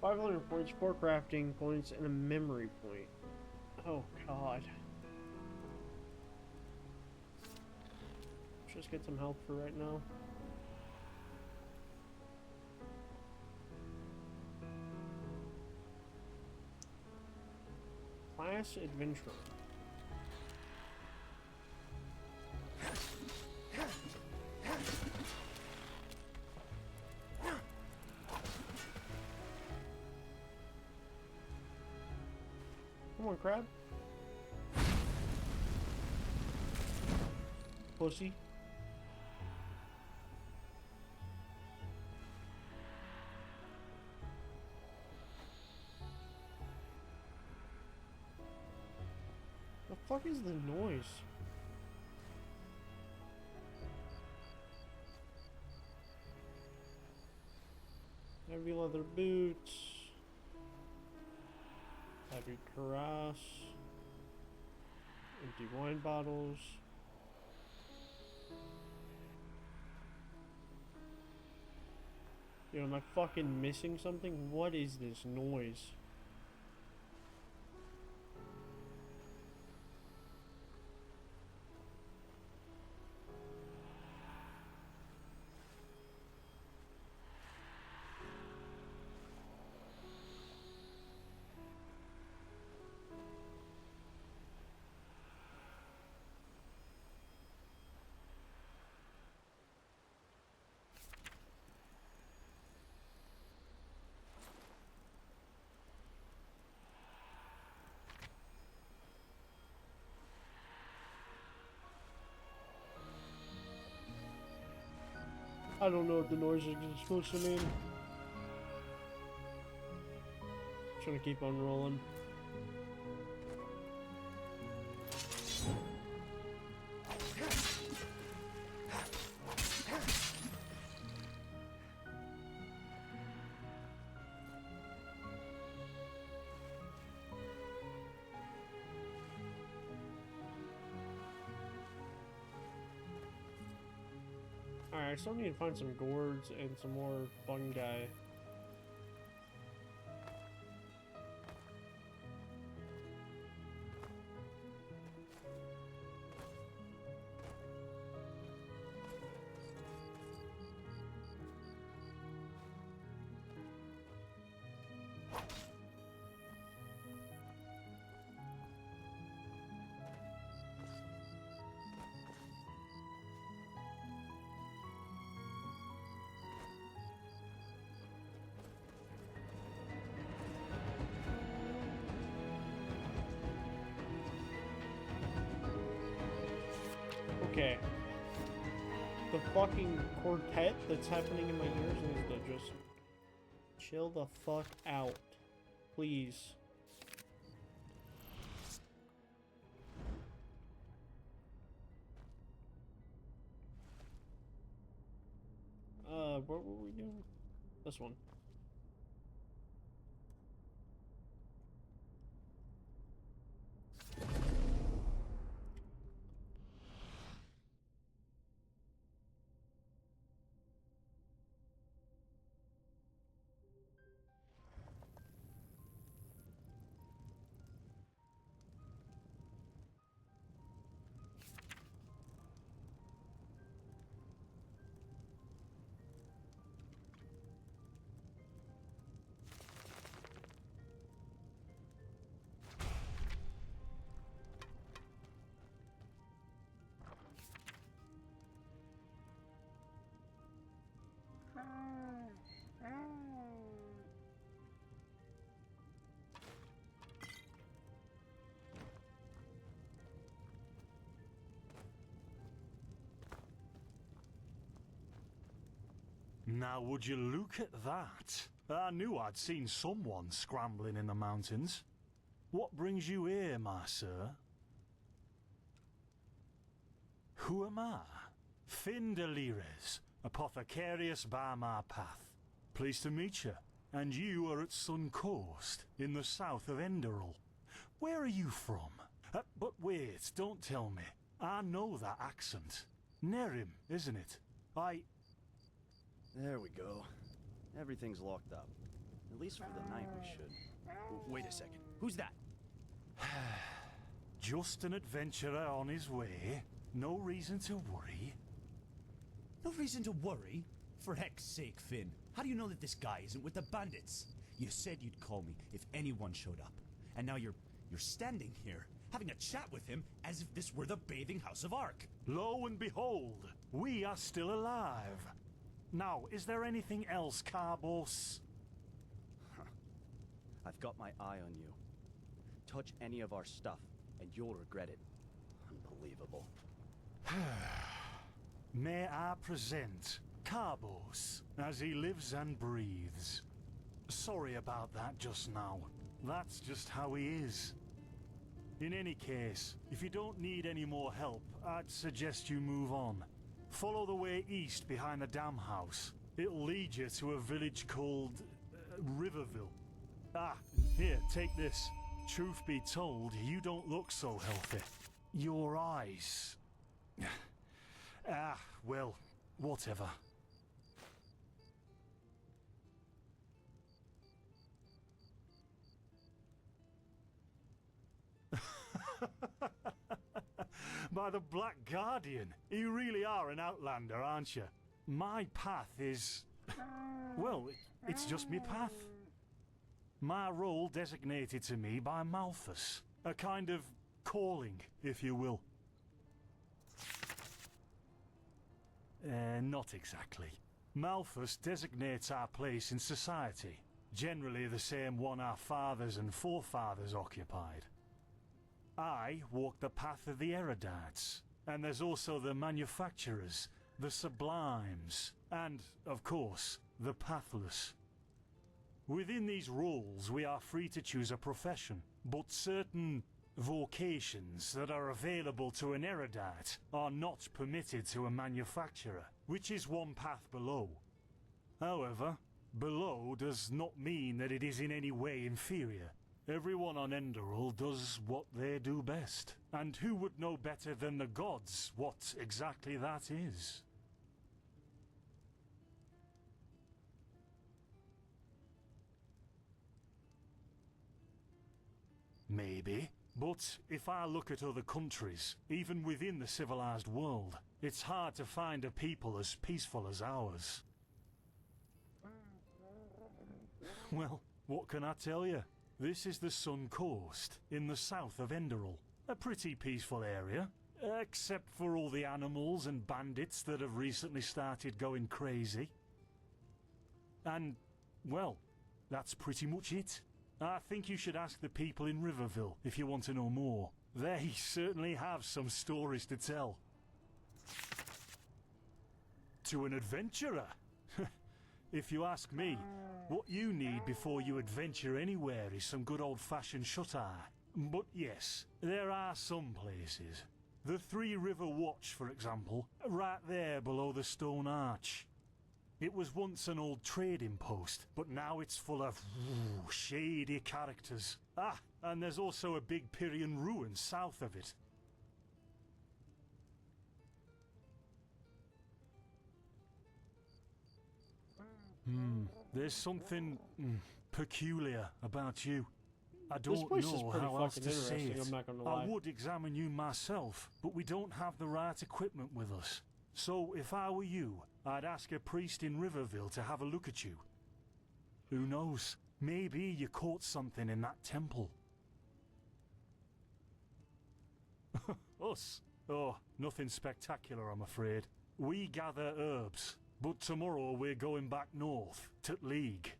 £500 points, 4 crafting points, and a memory point. Oh god. Just get some health for right now. Class Adventurer. Come on, crab. Pussy. The fuck is the noise? Heavy leather boots. Heavy cuirass. Empty wine bottles. Yo, am I fucking missing something? What is this noise? I don't know what the noises are supposed to mean. Trying to keep on rolling. Alright, I still need to find some gourds and some more fungi. Okay. The fucking quartet that's happening in my ears needs to just chill the fuck out. Please. What were we doing? This one. Now would you look at that? I knew I'd seen someone scrambling in the mountains. What brings you here, my sir? Who am I? Finn de Lires, apothecarius by my path. Pleased to meet you. And you are at Sun Coast, in the south of Enderal. Where are you from? But wait, don't tell me. I know that accent. Nerim, isn't it? There we go. Everything's locked up. At least for the night we should. Wait a second. Who's that? Just an adventurer on his way. No reason to worry. No reason to worry? For heck's sake, Finn. How do you know that this guy isn't with the bandits? You said you'd call me if anyone showed up. And now you're standing here, having a chat with him as if this were the bathing house of Ark. Lo and behold, we are still alive. Now, is there anything else, Carbos? I've got my eye on you. Touch any of our stuff, and you'll regret it. Unbelievable. May I present Carbos, as he lives and breathes. Sorry about that just now. That's just how he is. In any case, if you don't need any more help, I'd suggest you move on. Follow the way east behind the dam house. It'll lead you to a village called Riverville. Ah, here, take this. Truth be told, you don't look so healthy. Your eyes... well, whatever. By the Black Guardian, you really are an outlander, aren't you? My path is... well, it's just me path. My role designated to me by Malthus. A kind of calling, if you will. Not exactly. Malthus designates our place in society. Generally the same one our fathers and forefathers occupied. I walk the path of the erudites, and there's also the manufacturers, the sublimes, and, of course, the pathless. Within these roles we are free to choose a profession, but certain vocations that are available to an erudite are not permitted to a manufacturer, which is one path below. However, below does not mean that it is in any way inferior. Everyone on Enderal does what they do best, and who would know better than the gods what exactly that is? Maybe. But if I look at other countries, even within the civilized world, it's hard to find a people as peaceful as ours. Well, what can I tell you? This is the Sun Coast, in the south of Enderal. A pretty peaceful area, except for all the animals and bandits that have recently started going crazy. And, well, that's pretty much it. I think you should ask the people in Riverville if you want to know more. They certainly have some stories to tell. To an adventurer? If you ask me, what you need before you adventure anywhere is some good old-fashioned shut-eye. But yes, there are some places. The Three River Watch, for example, right there below the stone arch. It was once an old trading post, but now it's full of shady characters. Ah, and there's also a big Pyrian ruin south of it. There's something peculiar about you. I don't know how else to say it. I'm not gonna lie. I would examine you myself, but we don't have the right equipment with us. So if I were you, I'd ask a priest in Riverville to have a look at you. Who knows? Maybe you caught something in that temple. Us? Oh, nothing spectacular, I'm afraid. We gather herbs, but tomorrow we're going back north, to League.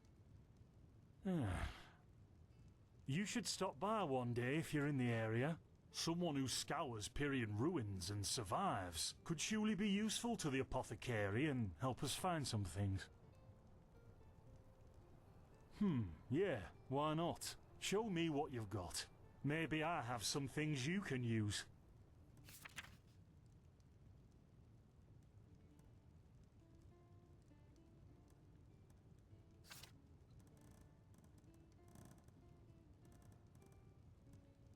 You should stop by one day if you're in the area. Someone who scours Pyrian ruins and survives could surely be useful to the apothecary and help us find some things. Yeah, why not? Show me what you've got. Maybe I have some things you can use.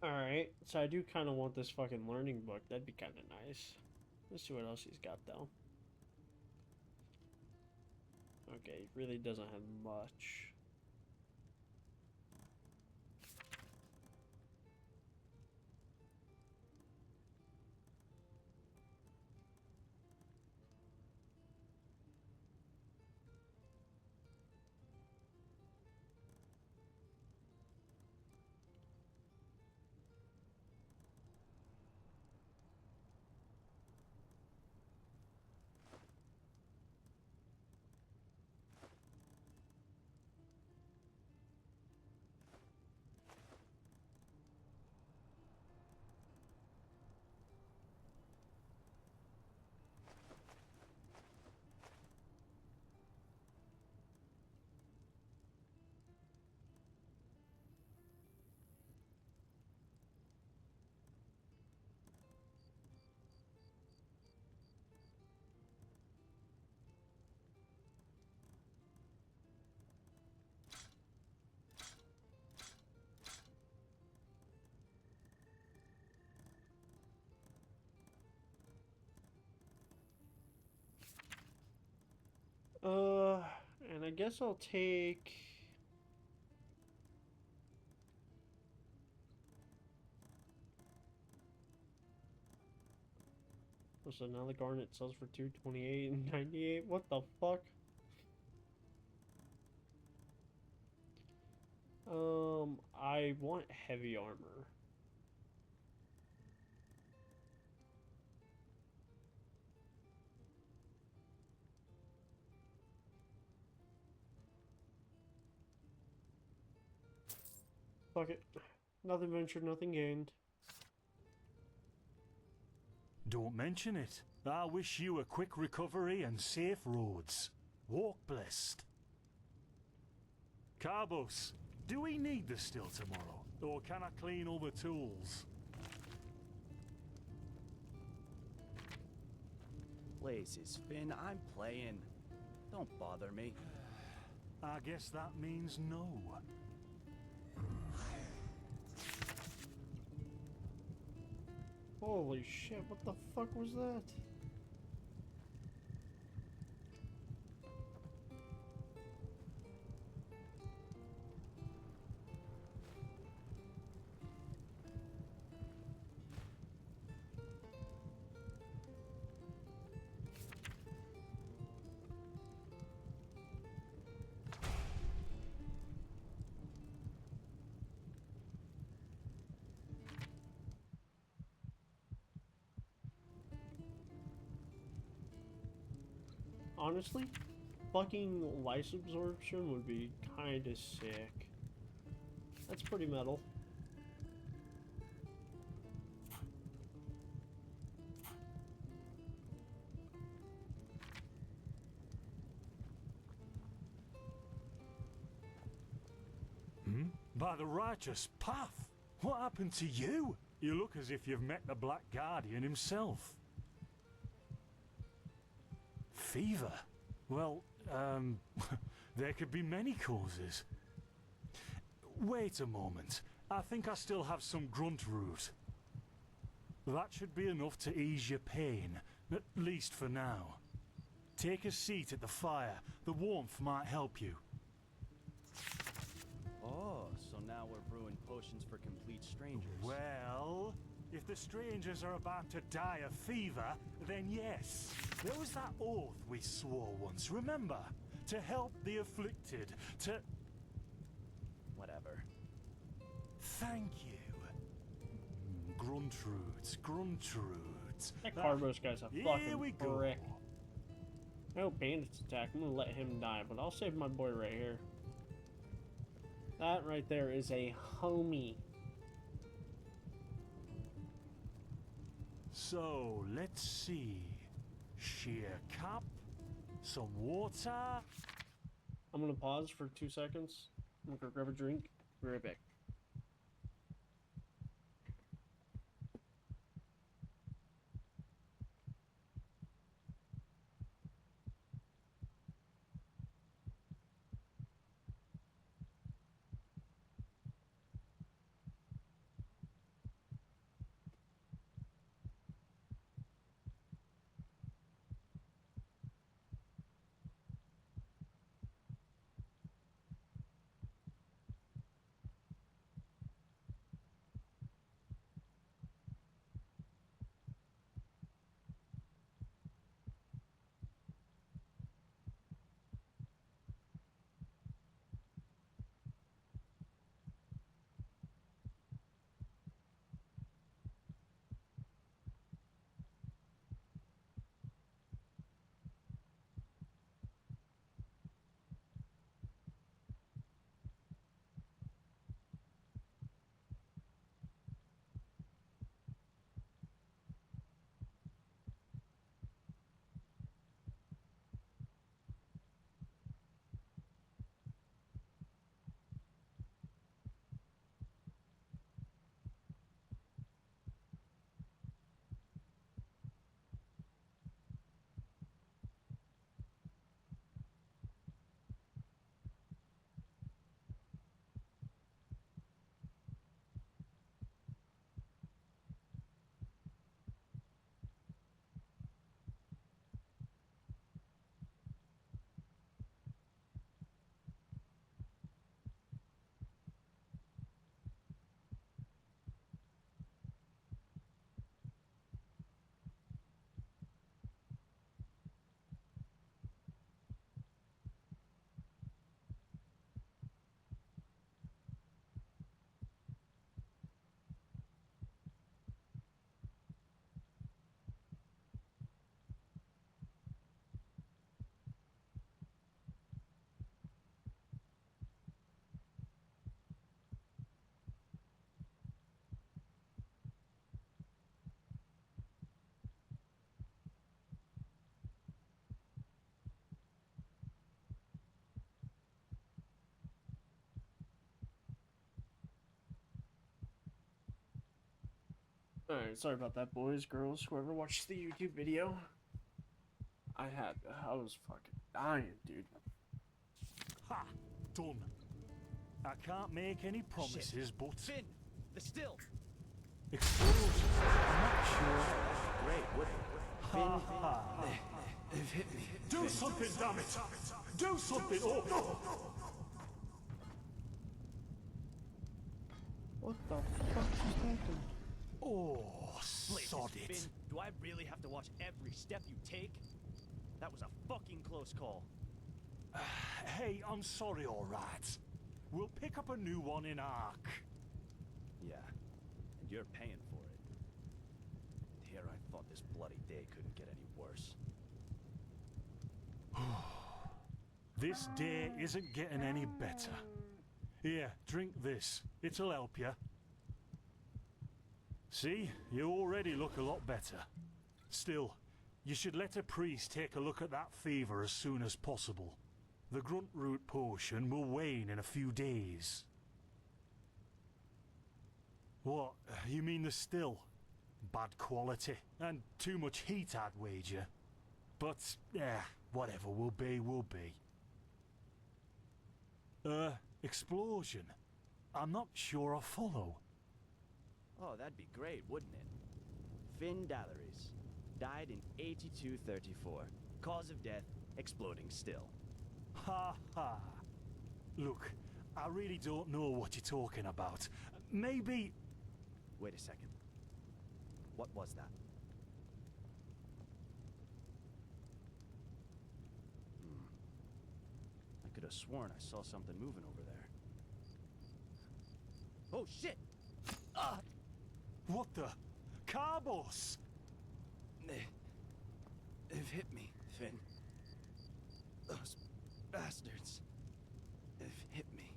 Alright, so I do kind of want this fucking learning book. That'd be kind of nice. Let's see what else he's got, though. Okay, he really doesn't have much. And I guess I'll take... So now the garnet sells for $228 and $98. What the fuck? I want heavy armor. Fuck it. Nothing ventured, nothing gained. Don't mention it. I wish you a quick recovery and safe roads. Walk blessed. Carbos, do we need the still tomorrow? Or can I clean all the tools? Places, Finn, I'm playing. Don't bother me. I guess that means no. Holy shit, what the fuck was that? Honestly, fucking lice absorption would be kinda sick. That's pretty metal. By the righteous path! What happened to you? You look as if you've met the Black Guardian himself. Fever? Well, there could be many causes. Wait a moment. I think I still have some grunt root. That should be enough to ease your pain, at least for now. Take a seat at the fire. The warmth might help you. Oh, so now we're brewing potions for complete strangers. Well, if the strangers are about to die of fever, then yes. There was that oath we swore once, remember? To help the afflicted, to... Whatever. Thank you. Gruntroots, Gruntroots. That Carbos guy's a Here we fucking go. prick. No bandits attack. I'm gonna let him die, but I'll save my boy right here. That right there is a homie. So, let's see. Sheer cup, some water. I'm gonna pause for 2 seconds. I'm gonna grab a drink. Be right back. Alright, sorry about that, boys, girls, whoever watched the YouTube video. I was fucking dying, dude. Ha! Done. I can't make any promises, Shit. but... Finn! The still! Explosion. I'm not sure. Great, what? Ha ha. They've hit me. Do something, damn it! Do something! Oh, no! What the fuck just happened? Oh, Blazes, sod it. Finn, do I really have to watch every step you take? That was a fucking close call. Hey, I'm sorry, alright. We'll pick up a new one in Ark. Yeah, and you're paying for it. Here I thought this bloody day couldn't get any worse. This day isn't getting any better. Here, drink this. It'll help you. See, you already look a lot better. Still, you should let a priest take a look at that fever as soon as possible. The grunt root potion will wane in a few days. What, you mean the still? Bad quality, and too much heat, I'd wager. But, whatever will be, will be. Explosion? I'm not sure I follow. Oh, that'd be great, wouldn't it? Finn Dalleries. Died in 8234. Cause of death, exploding still. Ha ha. Look, I really don't know what you're talking about. Maybe... Wait a second. What was that? I could have sworn I saw something moving over there. Oh, shit! What the? Carbos! They've hit me, Finn. Those bastards. They've hit me.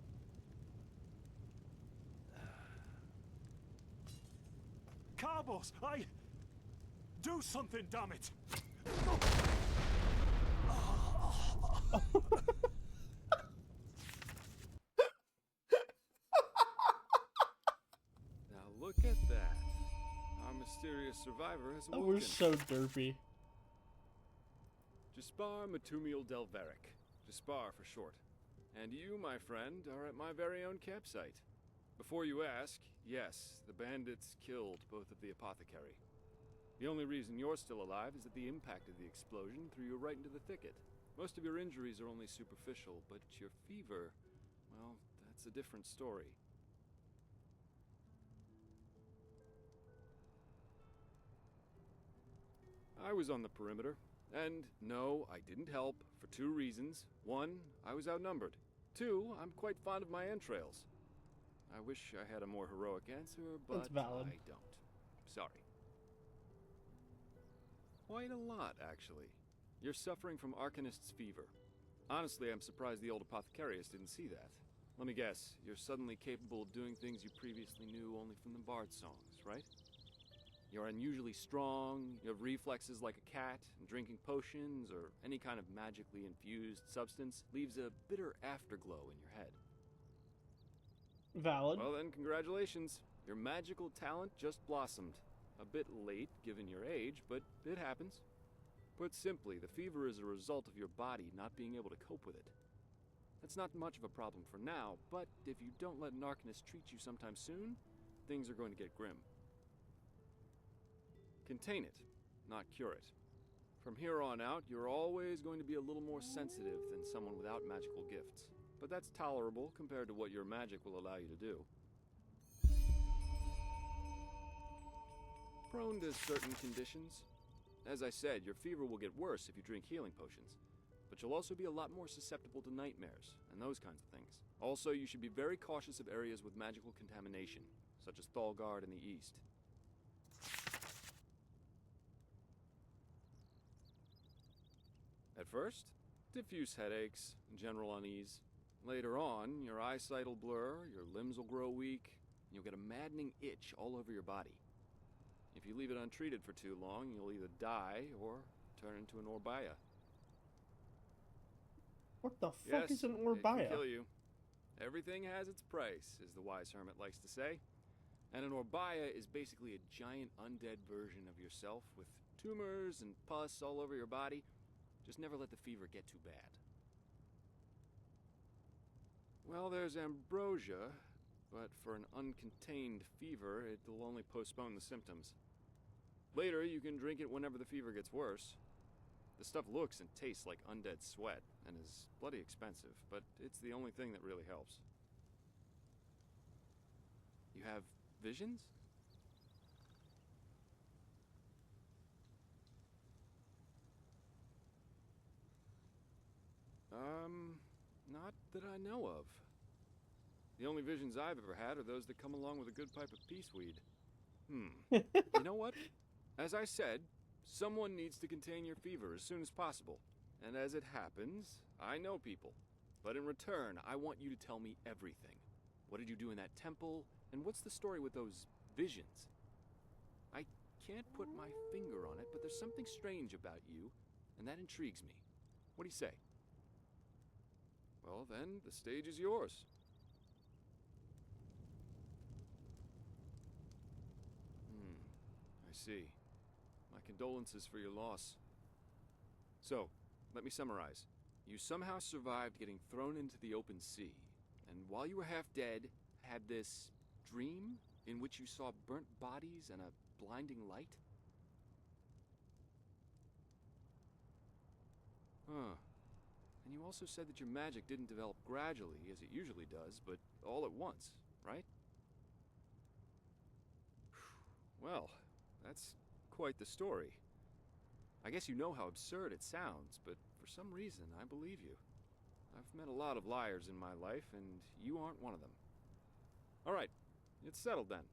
Carbos, do something, damn it! survivor has That awoken. was so derpy. Jaspar Matumiel Delveric. Jaspar for short. And you, my friend, are at my very own campsite. Before you ask, yes, the bandits killed both of the apothecary. The only reason you're still alive is that the impact of the explosion threw you right into the thicket. Most of your injuries are only superficial, but your fever, well, that's a different story. I was on the perimeter, and no, I didn't help, for two reasons. One, I was outnumbered. Two, I'm quite fond of my entrails. I wish I had a more heroic answer, but That's valid. I don't. Sorry. Quite a lot, actually. You're suffering from Arcanist's fever. Honestly, I'm surprised the old apothecarius didn't see that. Let me guess, you're suddenly capable of doing things you previously knew only from the Bard songs, right? You're unusually strong, you have reflexes like a cat, and drinking potions or any kind of magically infused substance leaves a bitter afterglow in your head. Valid. Well then, congratulations. Your magical talent just blossomed. A bit late, given your age, but it happens. Put simply, the fever is a result of your body not being able to cope with it. That's not much of a problem for now, but if you don't let an Arcanist treat you sometime soon, things are going to get grim. Contain it, not cure it. From here on out, you're always going to be a little more sensitive than someone without magical gifts. But that's tolerable compared to what your magic will allow you to do. Prone to certain conditions. As I said, your fever will get worse if you drink healing potions. But you'll also be a lot more susceptible to nightmares and those kinds of things. Also, you should be very cautious of areas with magical contamination, such as Thalgard in the east. At first, diffuse headaches, general unease. Later on, your eyesight will blur, your limbs will grow weak, and you'll get a maddening itch all over your body. If you leave it untreated for too long, you'll either die or turn into an Orbaya. What the fuck is an It Orbaya? can kill you. Everything has its price, as the wise hermit likes to say. And an Orbaya is basically a giant undead version of yourself with tumors and pus all over your body. Just never let the fever get too bad. Well, there's ambrosia, but for an uncontained fever, it'll only postpone the symptoms. Later, you can drink it whenever the fever gets worse. The stuff looks and tastes like undead sweat, and is bloody expensive, but it's the only thing that really helps. You have visions? Not that I know of. The only visions I've ever had are those that come along with a good pipe of peaceweed. You know what? As I said, someone needs to contain your fever as soon as possible. And as it happens, I know people. But in return, I want you to tell me everything. What did you do in that temple? And what's the story with those visions? I can't put my finger on it, but there's something strange about you, and that intrigues me. What do you say? Well, then, the stage is yours. I see. My condolences for your loss. So, let me summarize. You somehow survived getting thrown into the open sea, and while you were half dead, had this dream in which you saw burnt bodies and a blinding light? Huh. And you also said that your magic didn't develop gradually, as it usually does, but all at once, right? Well, that's quite the story. I guess you know how absurd it sounds, but for some reason, I believe you. I've met a lot of liars in my life, and you aren't one of them. All right, it's settled then.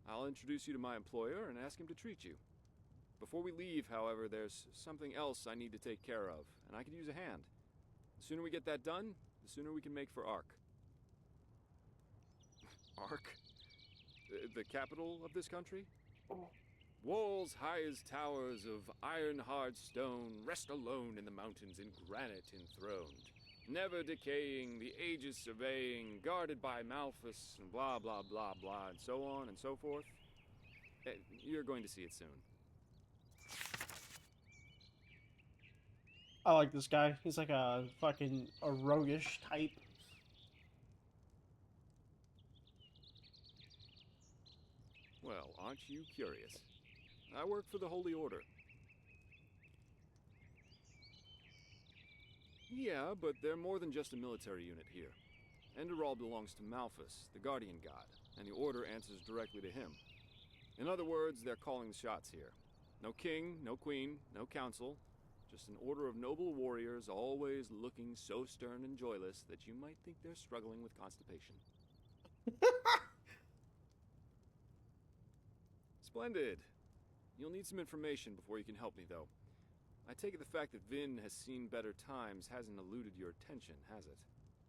I'll introduce you to my employer and ask him to treat you. Before we leave, however, there's something else I need to take care of, and I could use a hand. The sooner we get that done, the sooner we can make for Ark. Ark? The capital of this country? Walls high as towers of iron-hard stone rest alone in the mountains in granite enthroned, never decaying, the ages surveying, guarded by Malphus, and blah, blah, blah, blah, and so on and so forth. You're going to see it soon. I like this guy. He's like a fucking a roguish type. Well, aren't you curious? I work for the Holy Order. Yeah, but they're more than just a military unit here. Enderal belongs to Malphus, the guardian god, and the Order answers directly to him. In other words, they're calling the shots here. No king, no queen, no council. Just an order of noble warriors, always looking so stern and joyless that you might think they're struggling with constipation. Splendid. You'll need some information before you can help me, though. I take it the fact that Vin has seen better times hasn't eluded your attention, has it?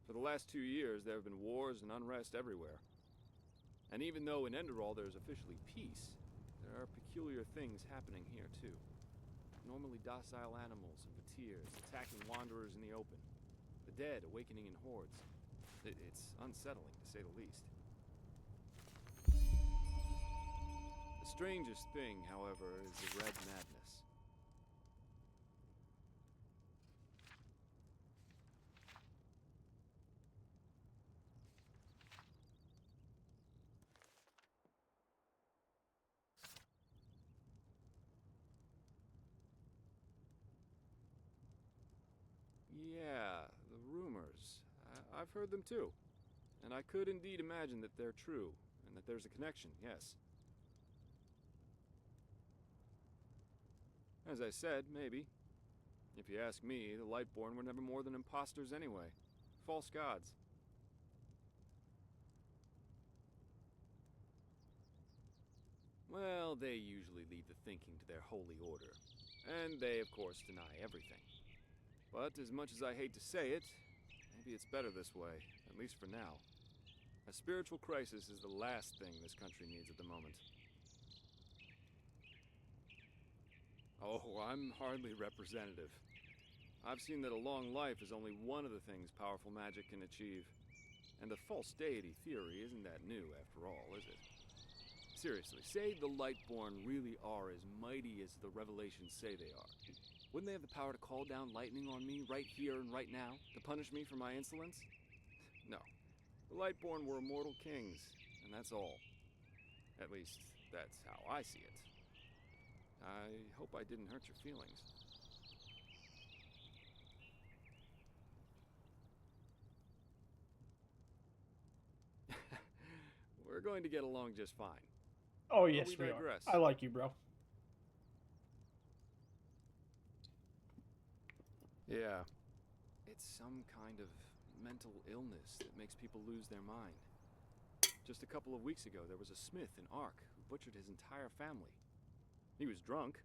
For the last 2 years, there have been wars and unrest everywhere. And even though in Enderal there's officially peace, there are peculiar things happening here, too. Normally docile animals and vatirs attacking wanderers in the open. The dead awakening in hordes. It's unsettling, to say the least. The strangest thing, however, is the Red Madness. Yeah, the rumors. I've heard them too. And I could indeed imagine that they're true, and that there's a connection, yes. As I said, maybe. If you ask me, the Lightborn were never more than imposters anyway. False gods. Well, they usually leave the thinking to their holy order. And they, of course, deny everything. But as much as I hate to say it, maybe it's better this way, at least for now. A spiritual crisis is the last thing this country needs at the moment. Oh, I'm hardly representative. I've seen that a long life is only one of the things powerful magic can achieve. And the false deity theory isn't that new, after all, is it? Seriously, say the Lightborn really are as mighty as the revelations say they are. Wouldn't they have the power to call down lightning on me right here and right now, to punish me for my insolence? No. The Lightborn were immortal kings, and that's all. At least, that's how I see it. I hope I didn't hurt your feelings. We're going to get along just fine. Oh, yes, we are. I like you, bro. Yeah. It's some kind of mental illness that makes people lose their mind. Just a couple of weeks ago, there was a smith in Ark who butchered his entire family. He was drunk,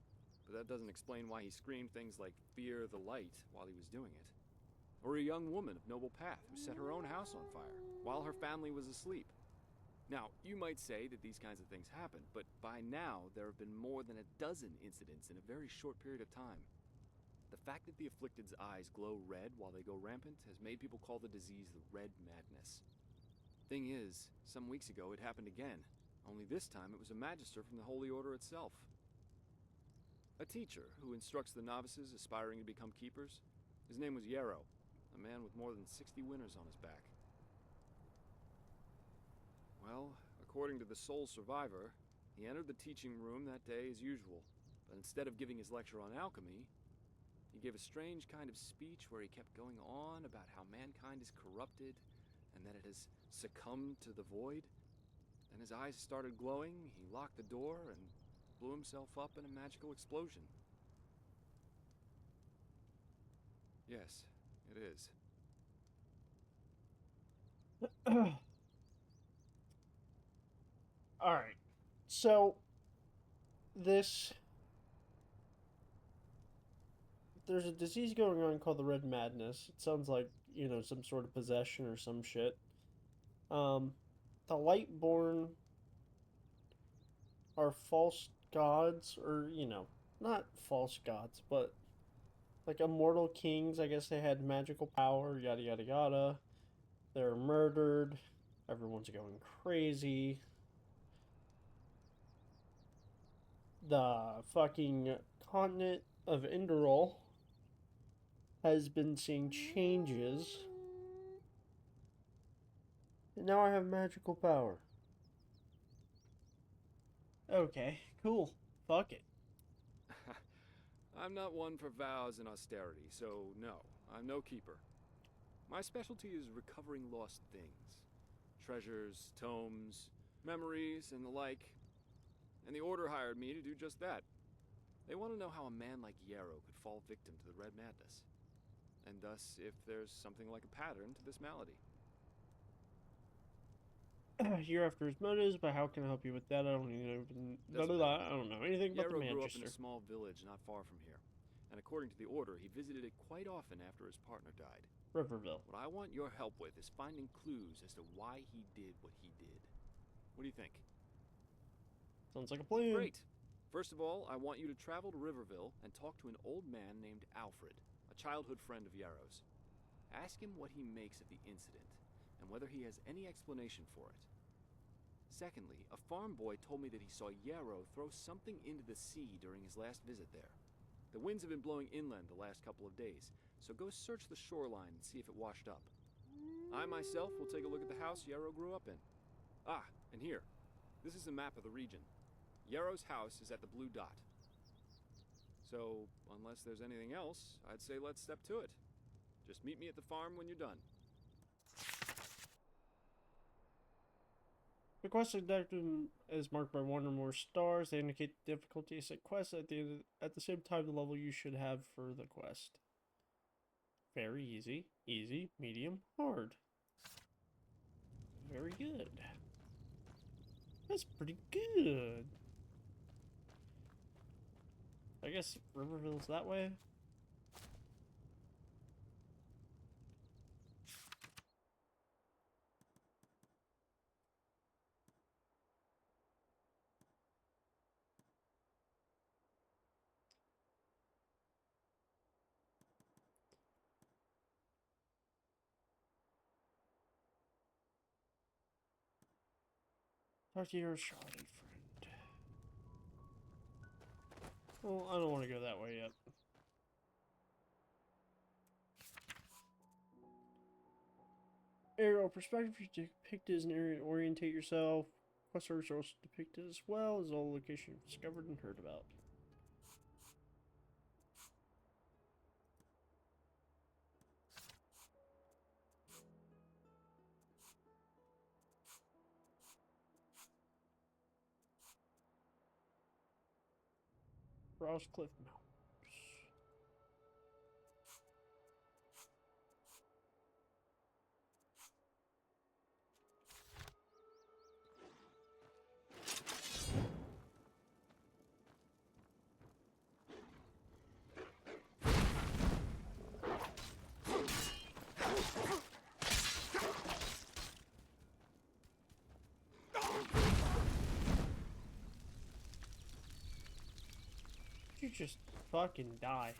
but that doesn't explain why he screamed things like "Fear the light" while he was doing it. Or a young woman of noble path who set her own house on fire while her family was asleep. Now, you might say that these kinds of things happen, but by now there have been more than a dozen incidents in a very short period of time. The fact that the afflicted's eyes glow red while they go rampant has made people call the disease the Red Madness. Thing is, some weeks ago it happened again, only this time it was a magister from the Holy Order itself. A teacher who instructs the novices aspiring to become keepers. His name was Yarrow, a man with more than 60 winters on his back. Well, according to the sole survivor, he entered the teaching room that day as usual, but instead of giving his lecture on alchemy, he gave a strange kind of speech where he kept going on about how mankind is corrupted and that it has succumbed to the void. Then his eyes started glowing, he locked the door, and blew himself up in a magical explosion. Yes, it is. Alright. So, there's a disease going on called the Red Madness. It sounds like, you know, some sort of possession or some shit. The Lightborn are false gods, or, you know, not false gods, but like immortal kings. I guess they had magical power, yada yada yada. They're murdered. Everyone's going crazy. The fucking continent of Enderal has been seeing changes. And now I have magical power. Okay, cool. Fuck it. I'm not one for vows and austerity, so no, I'm no keeper. My specialty is recovering lost things. Treasures, tomes, memories, and the like. And the Order hired me to do just that. They want to know how a man like Yarrow could fall victim to the Red Madness. And thus, if there's something like a pattern to this malady. You're after his motives, but how can I help you with that? I don't even know. I don't know anything about the Yarrow grew up in Manchester. a small village not far from here. And according to the Order, he visited it quite often after his partner died. Riverville. What I want your help with is finding clues as to why he did what he did. What do you think? Sounds like a plan. Great. First of all, I want you to travel to Riverville and talk to an old man named Alfred, a childhood friend of Yarrow's. Ask him what he makes of the incident, and whether he has any explanation for it. Secondly, a farm boy told me that he saw Yarrow throw something into the sea during his last visit there. The winds have been blowing inland the last couple of days, so go search the shoreline and see if it washed up. I myself will take a look at the house Yarrow grew up in. Ah, and here. This is a map of the region. Yarrow's house is at the blue dot. So, unless there's anything else, I'd say let's step to it. Just meet me at the farm when you're done. The quest objective is marked by one or more stars. They indicate the difficulty of said quest at the same time the level you should have for the quest. Very easy, easy, medium, hard. Very good. That's pretty good. I guess Riverville's that way. Talk to your shoddy friend. Well, I don't want to go that way yet. Aerial perspective, you depict as an area and orientate yourself. Quest orders are also depicted as well as all locations discovered and heard about. Ross Cliff Mountains. You just fucking die.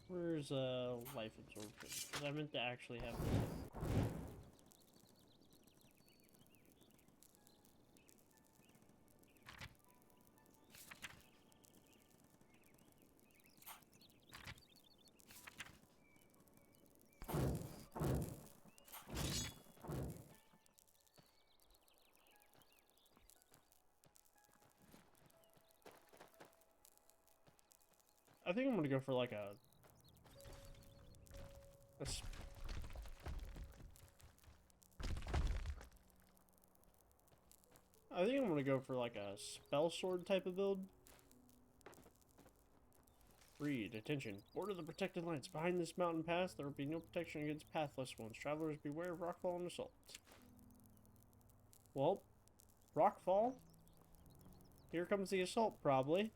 Where's life absorption? Because I meant to actually have this. I think I'm gonna go for like a I think I'm gonna go for like a spell sword type of build. Read, attention. Border the protected lands. Behind this mountain pass, there will be no protection against pathless ones. Travelers beware of rockfall and assault. Well, rockfall. Here comes the assault, probably.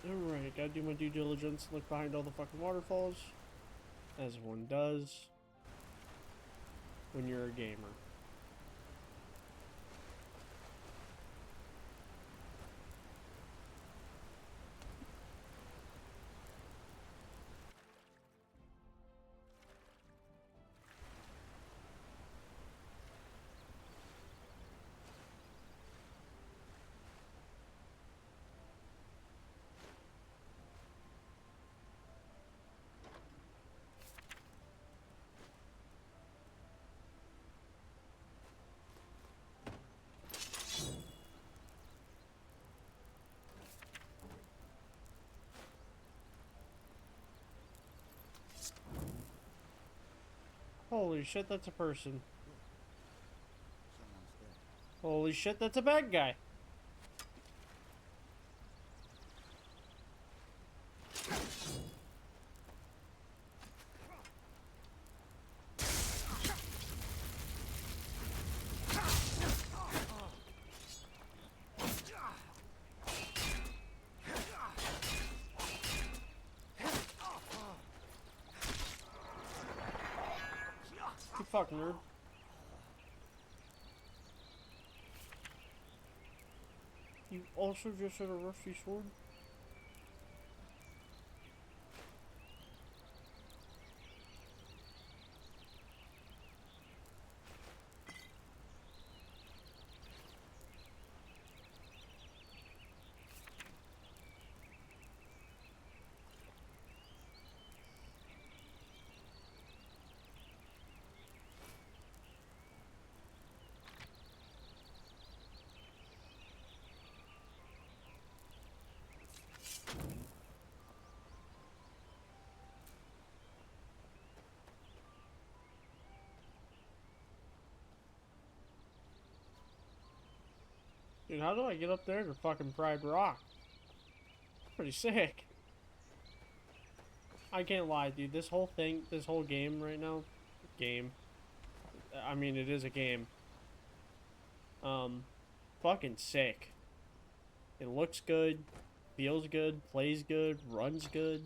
Alright, gotta do my due diligence, look behind all the fucking waterfalls. As one does when you're a gamer. Holy shit, that's a person. Holy shit, that's a bad guy. You fucking nerd. You also just had a rusty sword? Dude, how do I get up there to fucking Pride Rock? Pretty sick. I can't lie, dude. This whole thing, this whole game right now, I mean, it is a game. Fucking sick. It looks good, feels good, plays good, runs good.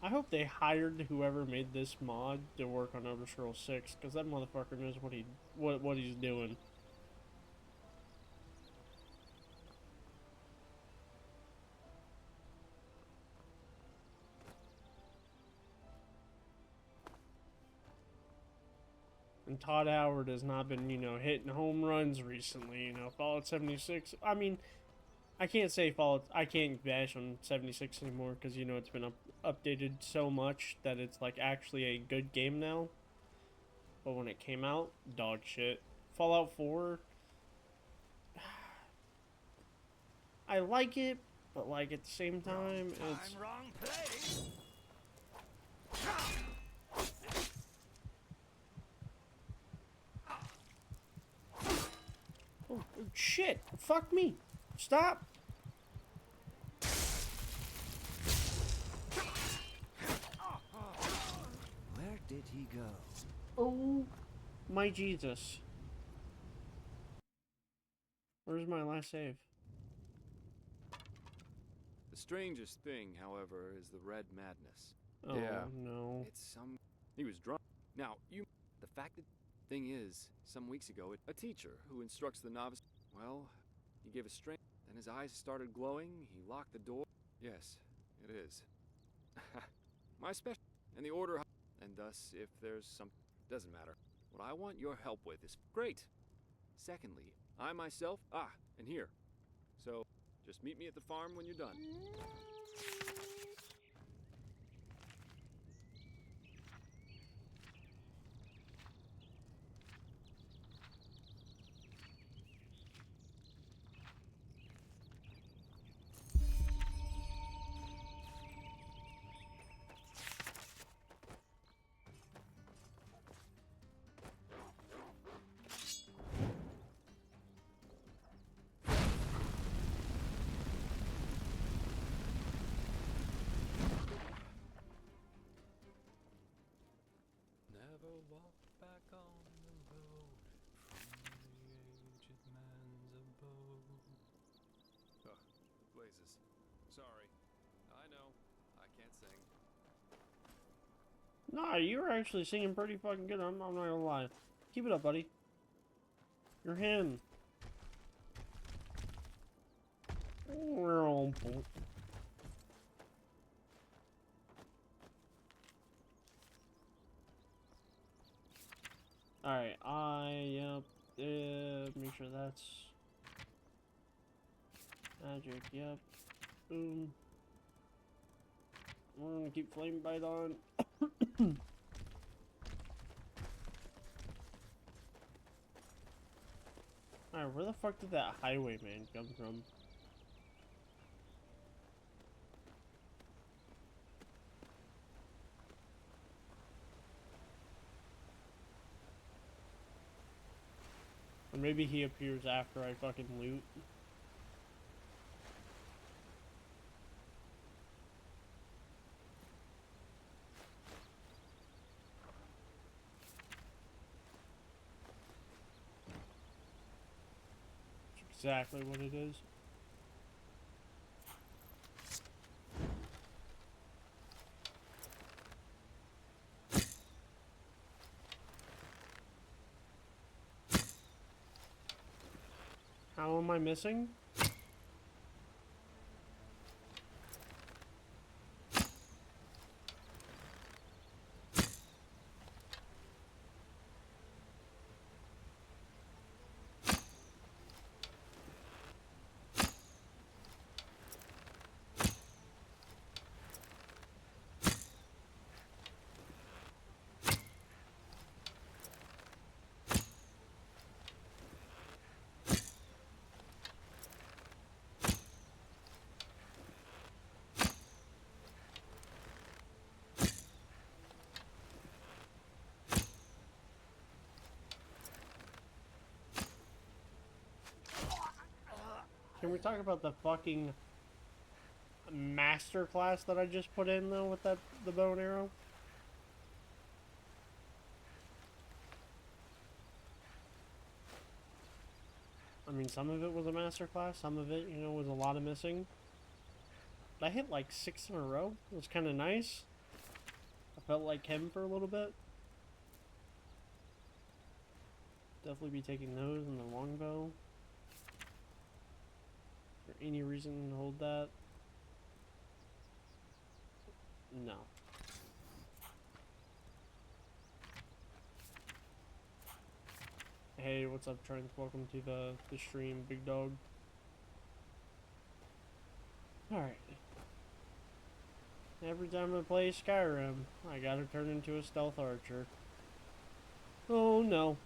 I hope they hired whoever made this mod to work on Elder Scrolls 6, because that motherfucker knows what he's doing. And Todd Howard has not been, you know, hitting home runs recently, you know. Fallout 76, I mean, I can't say Fallout, I can't bash on 76 anymore, because, you know, it's been updated so much that it's, like, actually a good game now. But when it came out, dog shit. Fallout 4, I like it, but, like, at the same time, it's... Wrong place. Oh, shit! Fuck me! Stop! Where did he go? Oh my Jesus. Where's my last save? The strangest thing, however, is the red madness. Oh, yeah. no. It's some... He was drunk. Now, the fact that... Thing is, some weeks ago, a teacher who instructs the novice... Well, he gave a strange... Then his eyes started glowing, he locked the door... Yes, it is. My special... And the order... And thus, if there's some... Doesn't matter. What I want your help with is... Great! Secondly, I myself... and here. So, just meet me at the farm when you're done. Sorry. I know. I can't sing. Nah, you were actually singing pretty fucking good. I'm not gonna lie. Keep it up, buddy. You're him. Alright, make sure that's magic, yep. Boom. We're gonna keep flame bite on. Alright, where the fuck did that highwayman come from? Or maybe he appears after I fucking loot. That's exactly what it is. How am I missing? Can we talk about the fucking master class that I just put in though with the bow and arrow? I mean, some of it was a master class, some of it, you know, was a lot of missing. But I hit like 6 in a row. It was kind of nice. I felt like him for a little bit. Definitely be taking those and the longbow. Is there any reason to hold that? No. Hey, what's up, Trent? Welcome to the stream, big dog. Alright. Every time I play Skyrim, I gotta turn into a stealth archer. Oh no.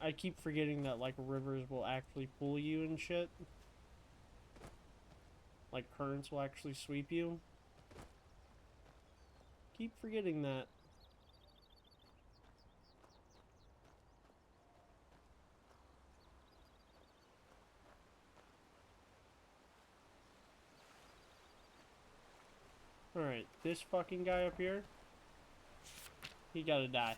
I keep forgetting that, like, rivers will actually pull you and shit. Like, currents will actually sweep you. Keep forgetting that. Alright, this fucking guy up here, he gotta die.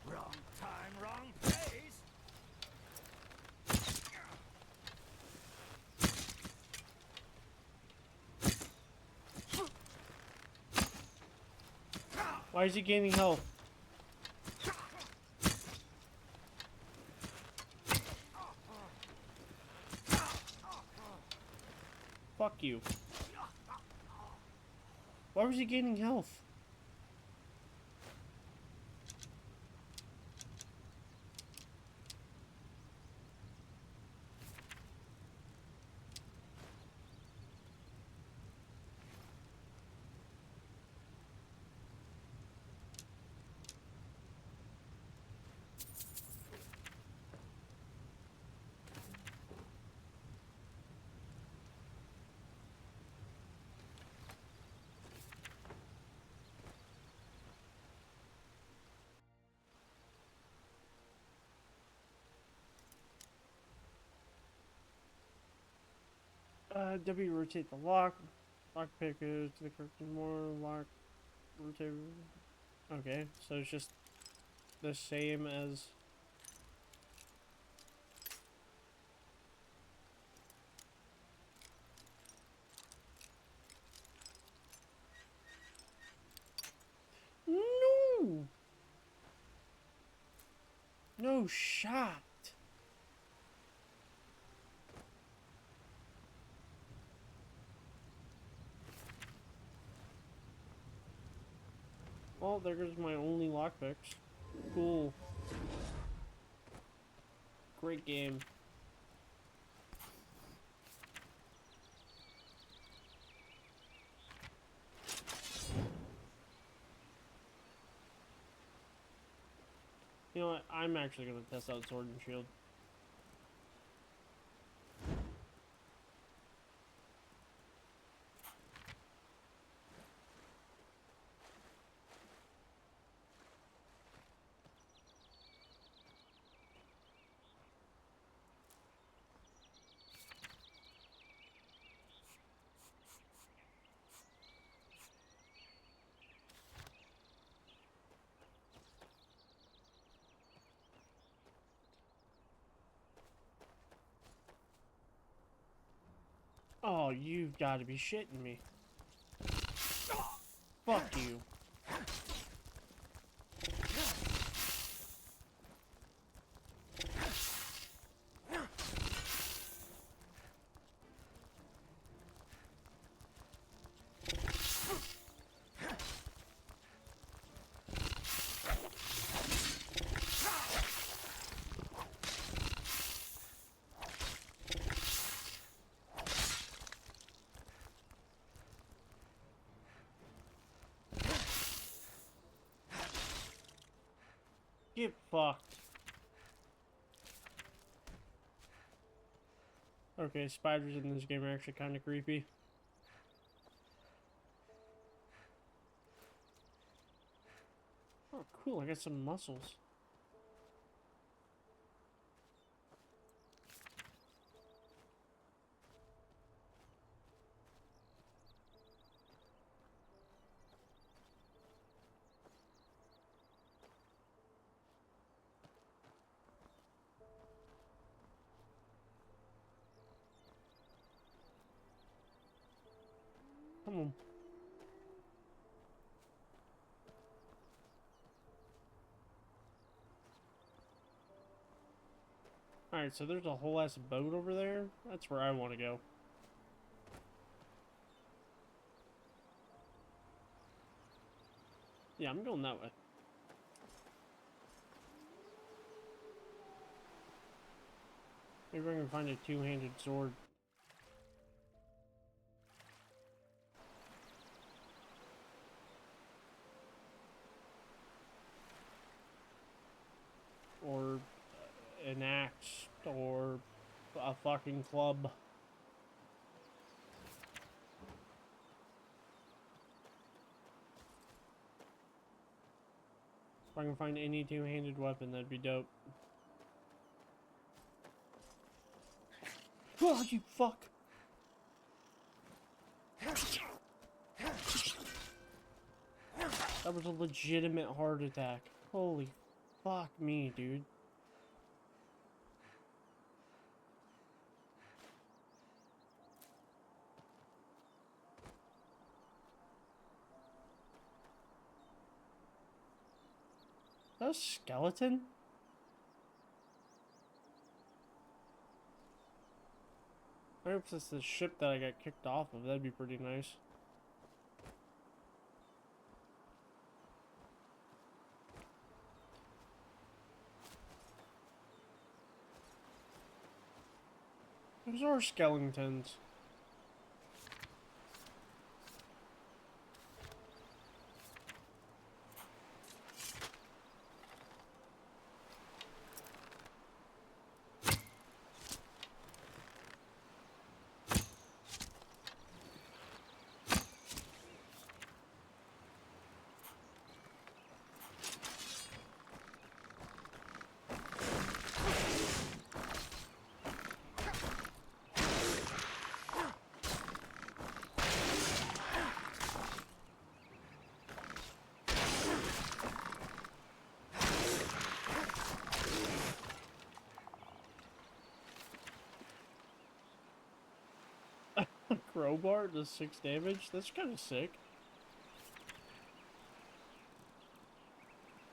Wrong time, wrong place. Why is he gaining health? Fuck you. Why was he gaining health? W rotate the lock. Lock pick goes to the correct more. Lock rotate. Okay, so it's just the same as. No! No shot! Well, there goes my only lockpicks. Cool. Great game. You know what? I'm actually going to test out Sword and Shield. Oh, you've got to be shitting me. Fuck you. Get fucked. Okay, spiders in this game are actually kind of creepy. Oh, cool, I got some muscles. Come on. Alright, so there's a whole ass boat over there. That's where I want to go. Yeah, I'm going that way. Maybe I can find a two-handed sword. Or an axe, or a fucking club. If I can find any two-handed weapon, that'd be dope. Oh, you fuck! That was a legitimate heart attack. Holy fuck me, dude. Is that a skeleton? I hope it's the ship that I got kicked off of. That'd be pretty nice. Those are skeletons. crowbar does 6 damage? That's kind of sick.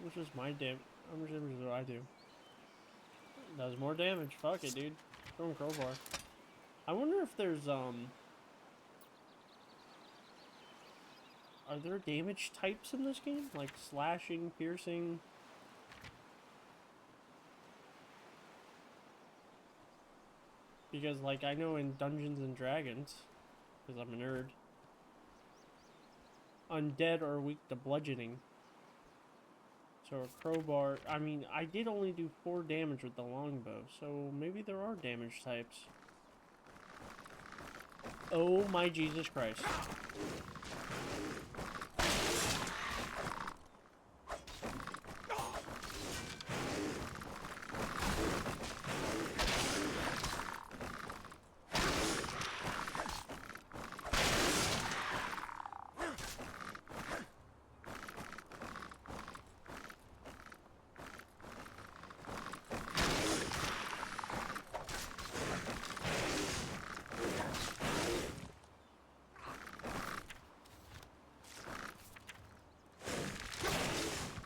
Which is my how much damage do I do? Does more damage. Fuck it, dude. Throwing crowbar. I wonder if there's are there damage types in this game? Like slashing, piercing? Because like I know in Dungeons and Dragons, because I'm a nerd, undead are weak to bludgeoning. So a crowbar, I mean, I did only do 4 damage with the longbow, so maybe there are damage types. Oh my Jesus Christ.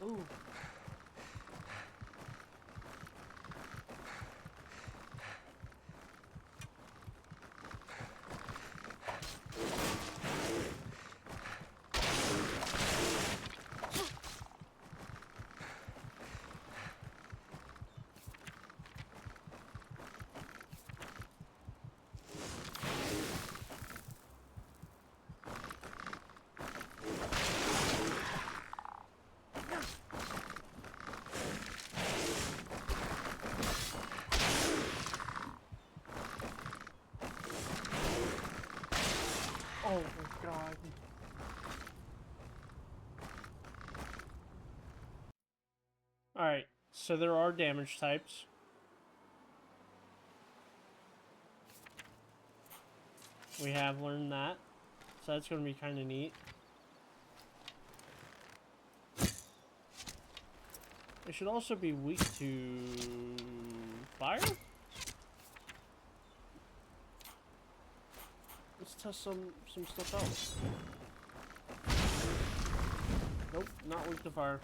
Ooh. Oh my god. Alright, so there are damage types. We have learned that. So that's going to be kind of neat. It should also be weak to fire? Let's test some stuff out. Nope, not weak to fire.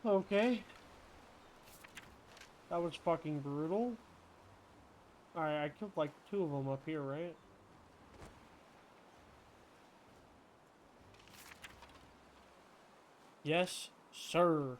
Okay. That was fucking brutal. Alright, I killed like 2 of them up here, right? Yes, sir.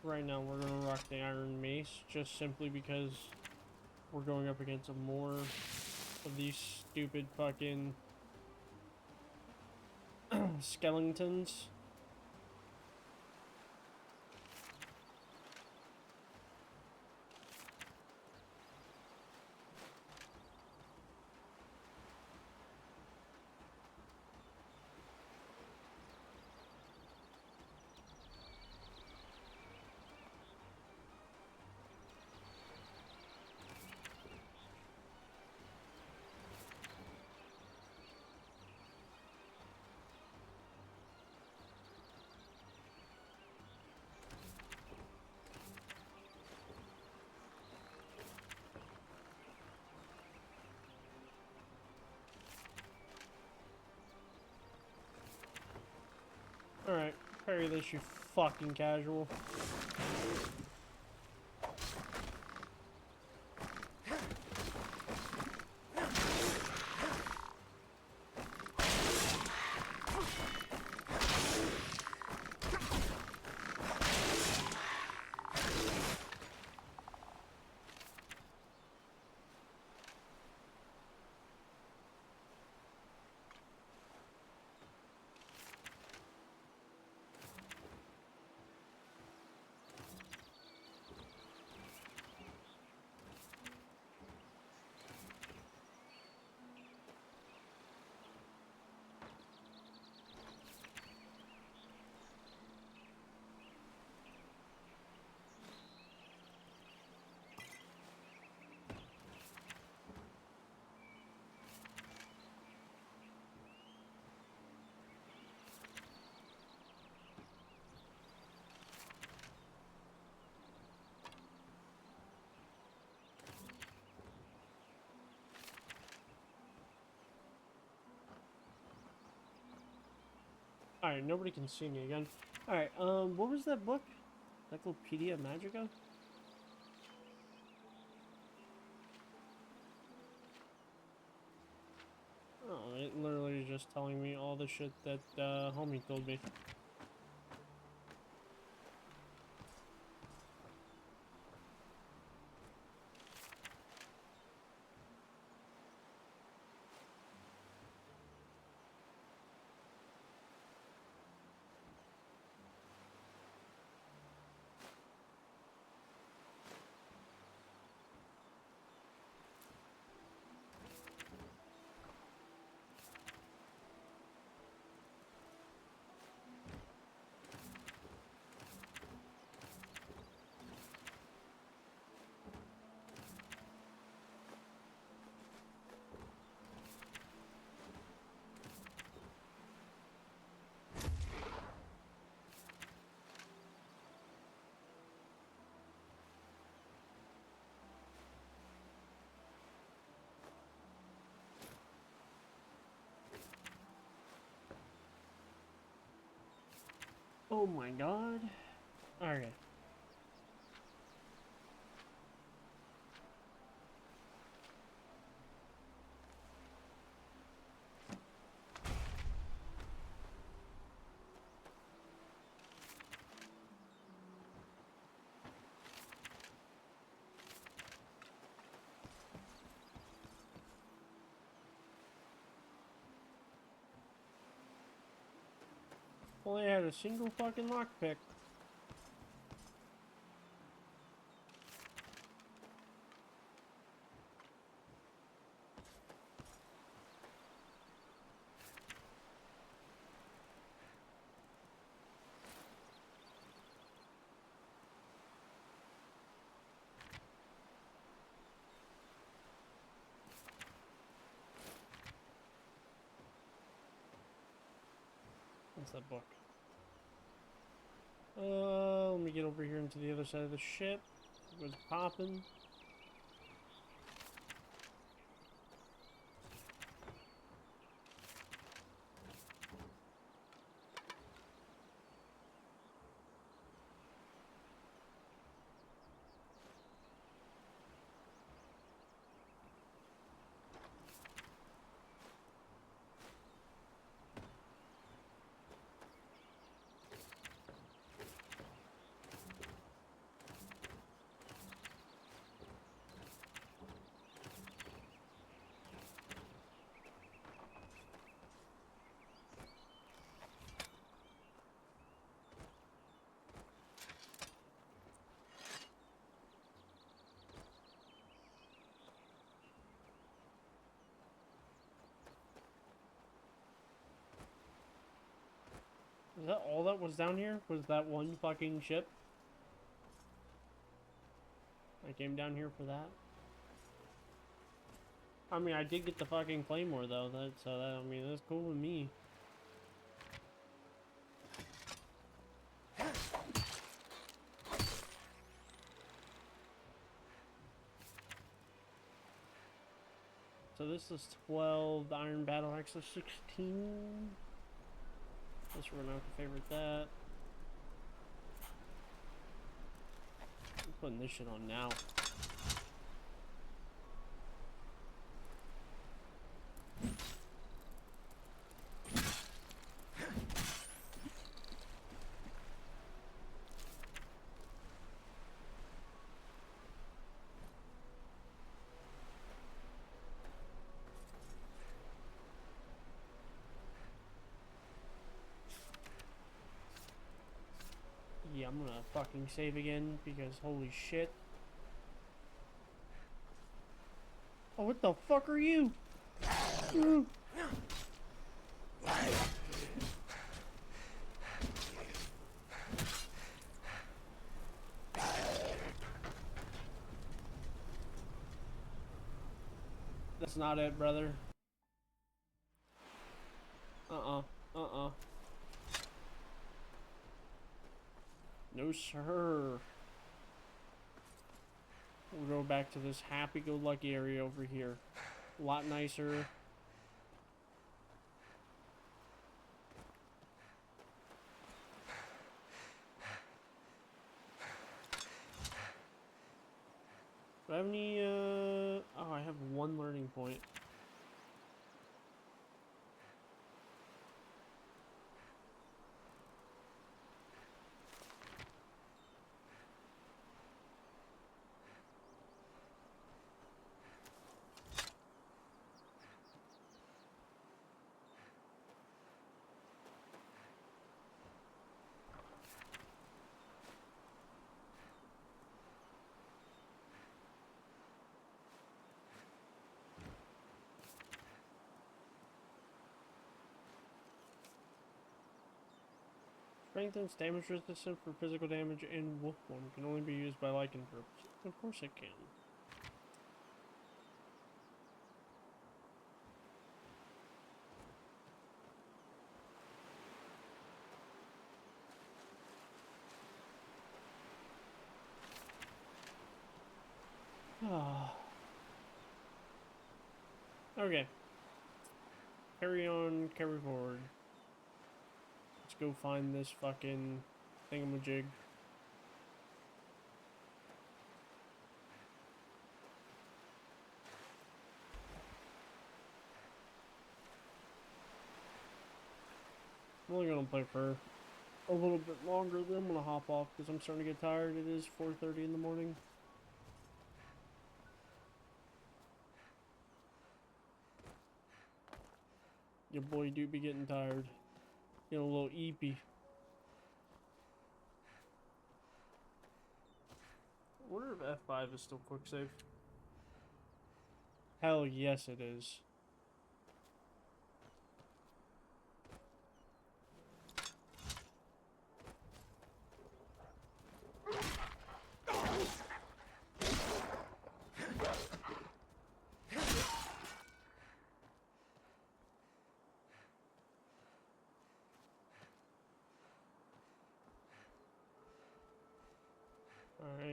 Right now we're gonna rock the Iron Mace just simply because we're going up against more of these stupid fucking skeletons. Alright, parry this, you fucking casual. Alright, nobody can see me again. Alright, what was that book? Encyclopedia Magica? Oh, it literally is just telling me all the shit that, homie told me. Oh my god. Okay. Only had a single fucking lockpick. What's that book? Let me get over here into the other side of the ship. What's popping? Is that all that was down here? Was that one fucking ship? I came down here for that. I mean, I did get the fucking claymore though. I mean, that's cool with me. So this is 12. The Iron Battle Axe is 16. Guess we're gonna have to favorite that. I'm putting this shit on now. Yeah, I'm gonna fucking save again because holy shit. Oh, what the fuck are you? That's not it, brother. No, sir. We'll go back to this happy-go-lucky area over here. A lot nicer. Do I have any, oh, I have one learning point. Strengthens damage resistance for physical damage in wolf form. Can only be used by lycanthropes. Of course it can. Okay. Carry on, carry forward. Let's go find this fucking thingamajig. I'm only gonna play for a little bit longer, then I'm gonna hop off because I'm starting to get tired. It is 4:30 in the morning. Your boy do be getting tired. Getting a little eepy. I wonder if F5 is still quick save. Hell yes it is.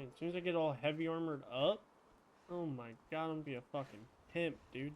Man, as soon as I get all heavy armored up, oh my god, I'm gonna be a fucking pimp, dude.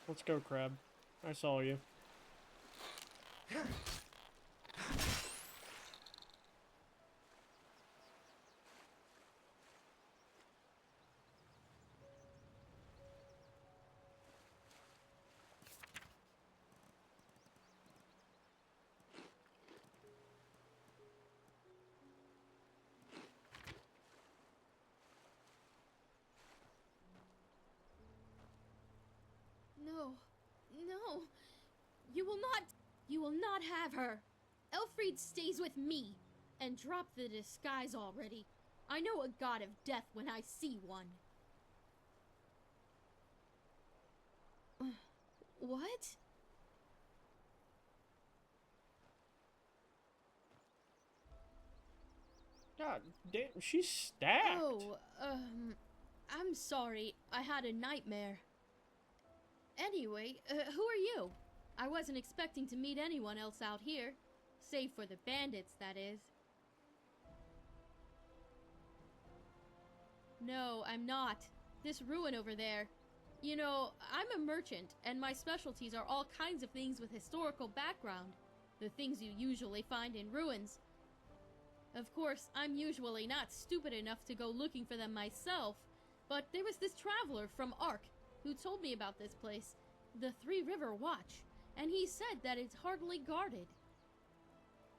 Let's go, Crab. I saw you. No. No. You will not have her. Elfried stays with me. And drop the disguise already. I know a god of death when I see one. What? God damn, she's stacked. Oh, I'm sorry. I had a nightmare. Anyway, who are you? I wasn't expecting to meet anyone else out here. Save for the bandits, that is. No, I'm not. This ruin over there. You know, I'm a merchant, and my specialties are all kinds of things with historical background. The things you usually find in ruins. Of course, I'm usually not stupid enough to go looking for them myself, but there was this traveler from Ark who told me about this place, the Three River Watch, and he said that it's hardly guarded.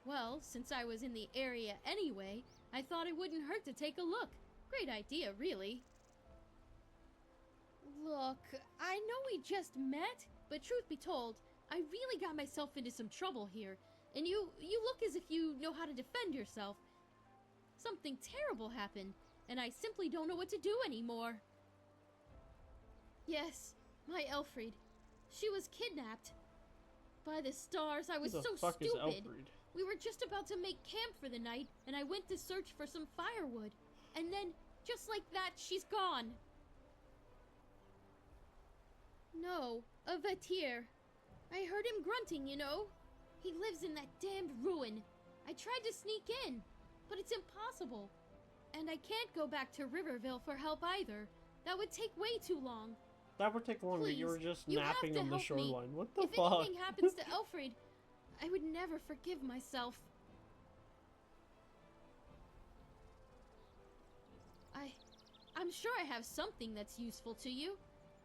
Well, since I was in the area anyway, I thought it wouldn't hurt to take a look. Great idea, really. Look, I know we just met, but truth be told, I really got myself into some trouble here, and you look as if you know how to defend yourself. Something terrible happened, and I simply don't know what to do anymore. Yes, my Elfried. She was kidnapped. By the stars, I was so stupid. We were just about to make camp for the night, and I went to search for some firewood. And then, just like that, she's gone. No, a Vetir. I heard him grunting, you know. He lives in that damned ruin. I tried to sneak in, but it's impossible. And I can't go back to Riverville for help either. That would take way too long. That would take longer. Please, You were just you napping have on to the help me. shoreline. What the if fuck? If anything happens to Elfried, I would never forgive myself. I'm sure I have something that's useful to you.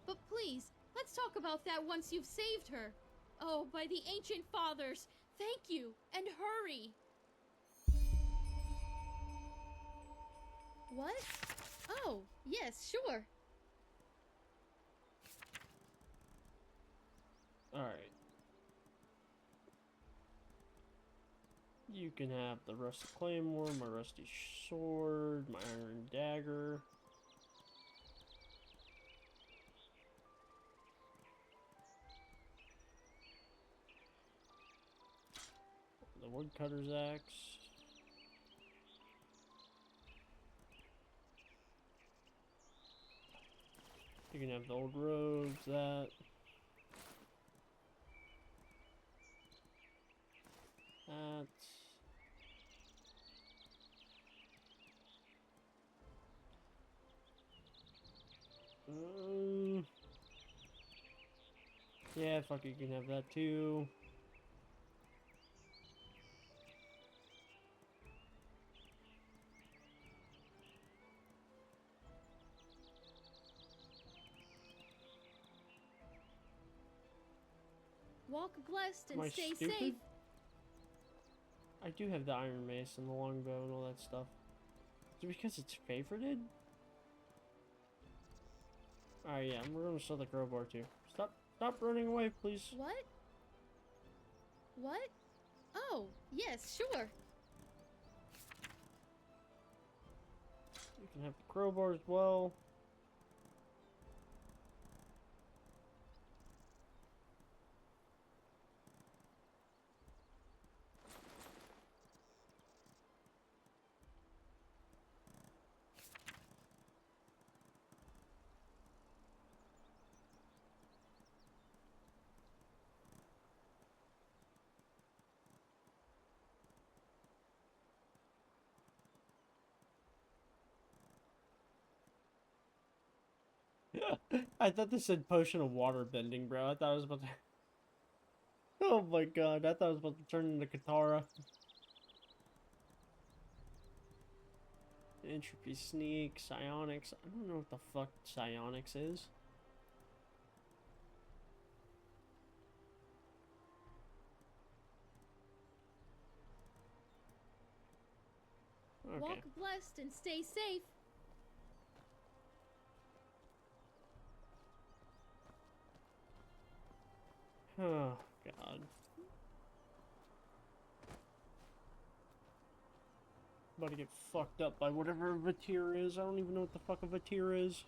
But please, let's talk about that once you've saved her. Oh, by the ancient fathers, thank you, and hurry! What? Oh, yes, sure. Alright. You can have the rusty claymore, my rusty sword, my iron dagger. The woodcutter's axe. You can have the old robes, that. That. Yeah, fuck, you can have that too. Walk blessed and Am I stay stupid? safe. I do have the iron mace and the longbow and all that stuff. Is it because it's favorited? Alright, yeah, we're gonna sell the crowbar too. Stop running away, please. What? What? Oh, yes, sure. You can have the crowbar as well. I thought this said potion of water bending, bro. I thought I was about to... Oh my god, I thought I was about to turn into Katara. Entropy sneak, psionics. I don't know what the fuck psionics is. Okay. Walk blessed and stay safe. Oh, God. About to get fucked up by whatever a Vatir is. I don't even know what the fuck a Vatir is.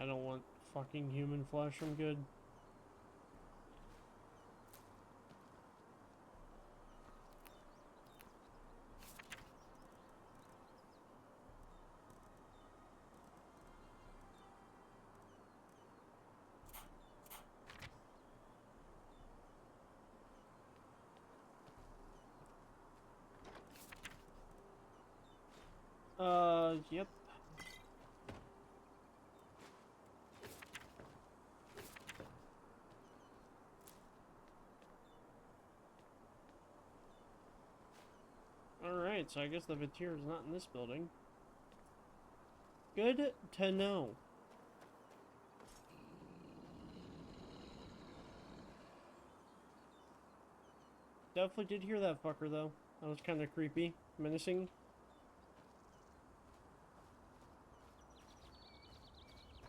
I don't want fucking human flesh. I'm good. Yep. Alright, so I guess the Vatir is not in this building. Good to know. Definitely did hear that fucker, though. That was kind of creepy. Menacing.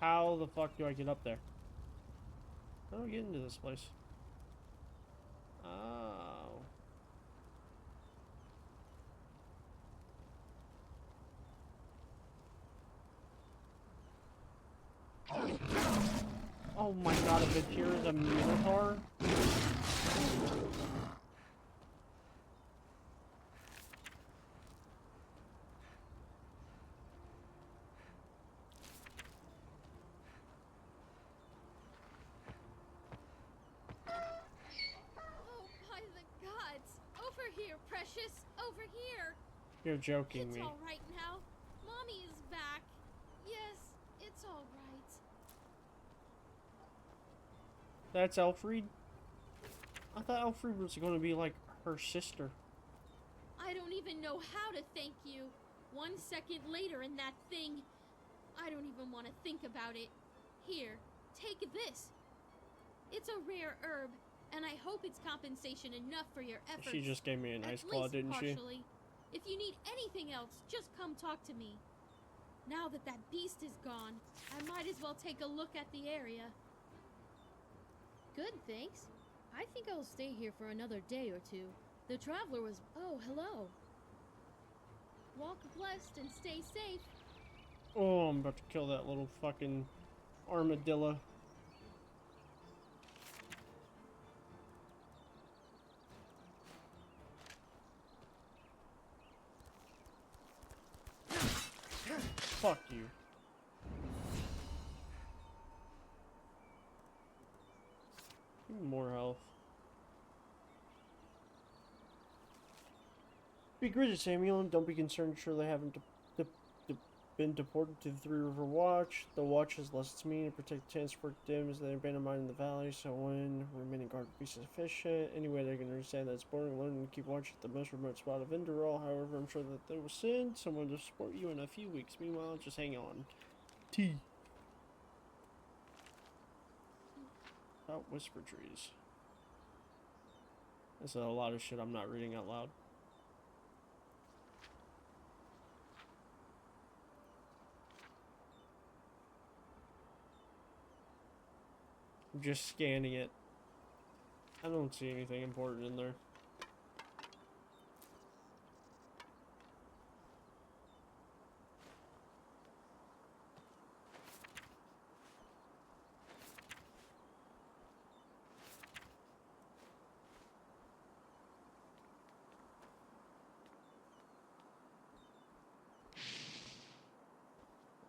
How the fuck do I get up there? How do I get into this place? Oh. Oh my god, a Vatir is a Minotaur? Precious, over here. You're joking me. It's all right now. Mommy is back. Yes, it's all right. That's Elfried? I thought Elfried was going to be like her sister. I don't even know how to thank you. 1 second later and that thing... I don't even want to think about it. Here, take this. It's a rare herb. And I hope it's compensation enough for your efforts. She just gave me a nice claw, didn't she? If you need anything else, just come talk to me. Now that that beast is gone, I might as well take a look at the area. Good, thanks. I think I'll stay here for another day or two. The traveler was... Oh, hello. Walk blessed and stay safe. Oh, I'm about to kill that little fucking armadillo. Fuck you. Give me more health. Be greeted, Samuel, and don't be concerned. Sure, they haven't been deported to the Three River Watch. The Watch has less its meaning to protect the transport dims they abandoned mine in the valley, so when remaining guard will be sufficient. Anyway, they can understand that it's boring learning to keep watch at the most remote spot of Enderal. However, I'm sure that they will send someone to support you in a few weeks. Meanwhile, just hang on. T. About whisper trees. That's a lot of shit I'm not reading out loud. I'm just scanning it. I don't see anything important in there.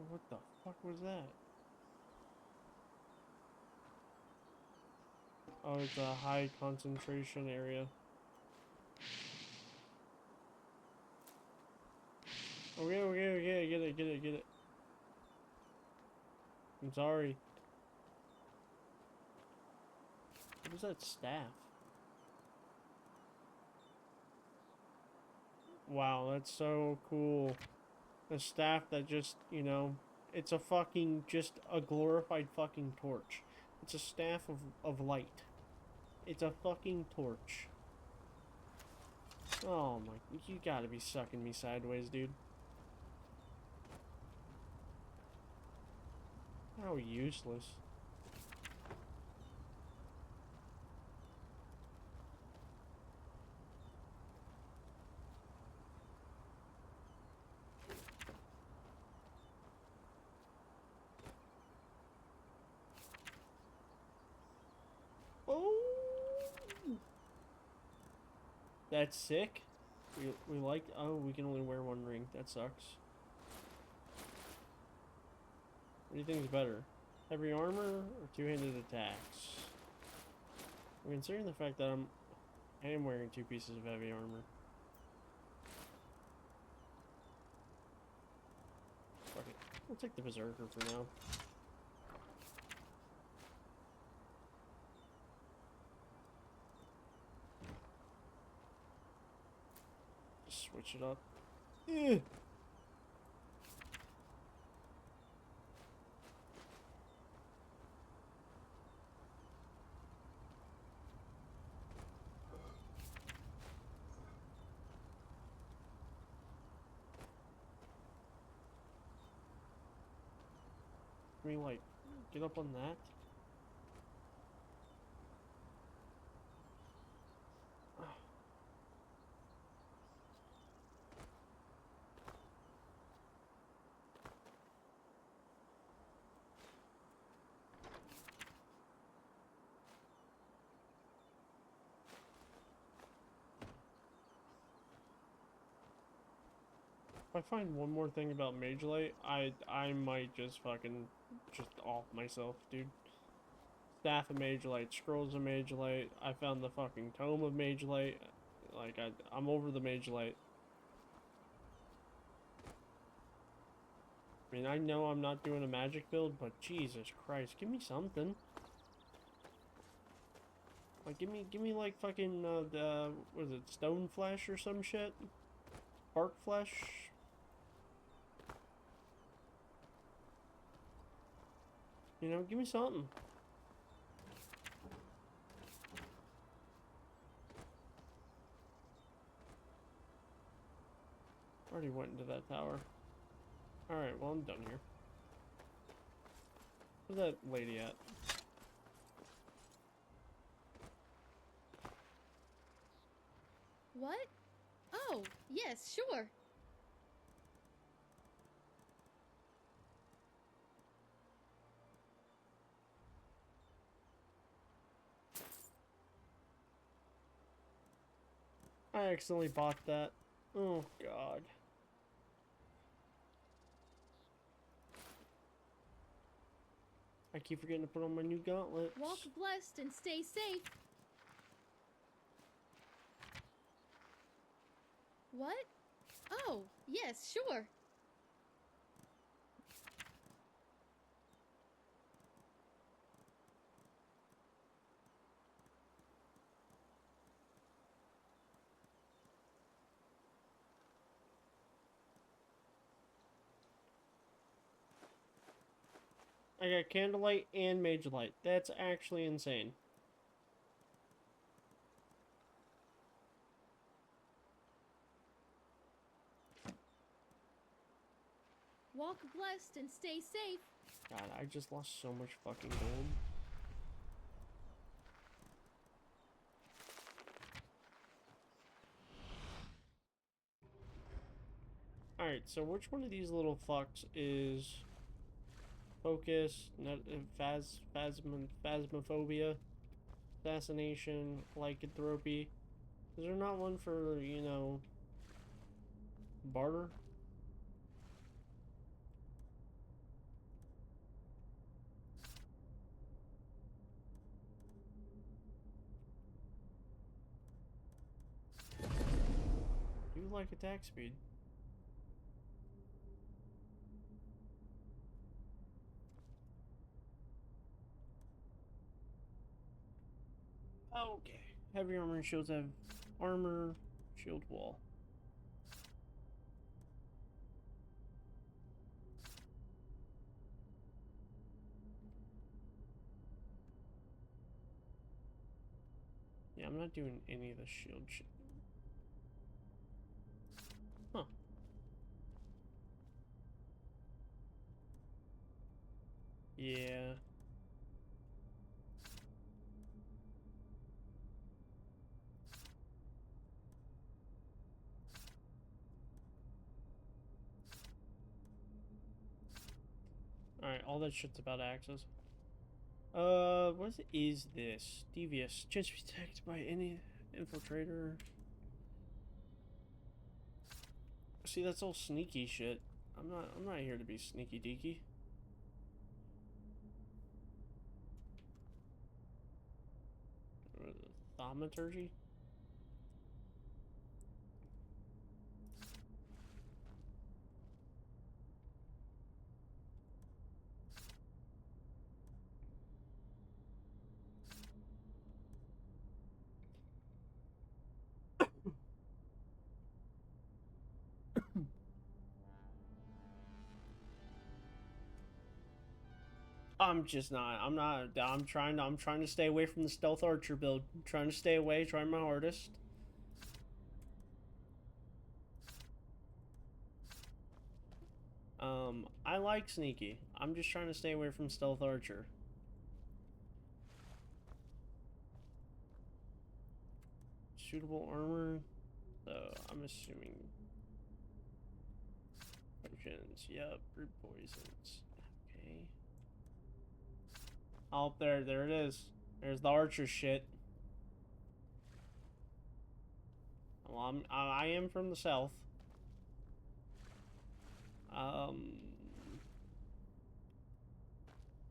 What the fuck was that? Oh, it's a high concentration area. Okay, get it. I'm sorry. What is that staff? Wow, that's so cool. A staff that just, you know, it's a fucking, just a glorified fucking torch. It's a staff of light. It's a fucking torch. Oh my, you gotta be sucking me sideways, dude. How useless. Oh, that's sick. We like. Oh, we can only wear one ring. That sucks. What do you think is better, heavy armor or two-handed attacks? Considering the fact that I am wearing 2 pieces of heavy armor. Fuck it. We'll take the berserker for now. Switch it up. I mean, like, get up on that. If I find one more thing about Mage Light, I might just fucking just off myself, dude. Staff of Mage Light, Scrolls of Mage Light. I found the fucking Tome of Mage Light. Like I'm over the Mage Light. I mean, I know I'm not doing a magic build, but Jesus Christ, give me something. Like, give me like fucking the what is it, Stone Flesh or some shit? Bark Flesh. You know, give me something. Already went into that tower. Alright, well, I'm done here. Where's that lady at? What? Oh, yes, sure. I accidentally bought that. Oh, God. I keep forgetting to put on my new gauntlets. Walk blessed and stay safe. What? Oh, yes, sure. I got candlelight and mage light. That's actually insane. Walk blessed and stay safe. God, I just lost so much fucking gold. Alright, so which one of these little fucks is focus, phasmophobia, assassination, lycanthropy? Is there not one for, you know, barter? Do like attack speed. Okay. Heavy armor and shields have armor, shield wall. Yeah, I'm not doing any of the shield shit. Huh. Yeah. Alright, all that shit's about access. What is this? Devious. Chance to be attacked by any infiltrator. See, that's all sneaky shit. I'm not here to be sneaky deaky. Thaumaturgy? I'm trying to stay away from the stealth archer build. I'm trying to stay away, trying my hardest. I like sneaky. I'm just trying to stay away from stealth archer. Suitable armor. So I'm assuming potions. Yep, root poisons. Okay. Oh, there it is. There's the archer shit. Well, I am from the south. I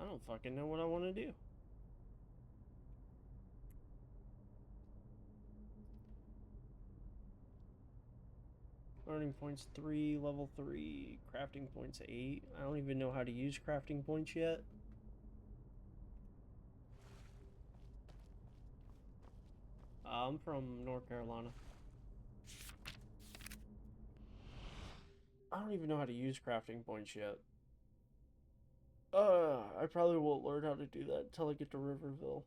don't fucking know what I want to do. Learning points 3, level 3, crafting points 8. I don't even know how to use crafting points yet. I'm from North Carolina. I don't even know how to use crafting points yet. I probably won't learn how to do that until I get to Riverville.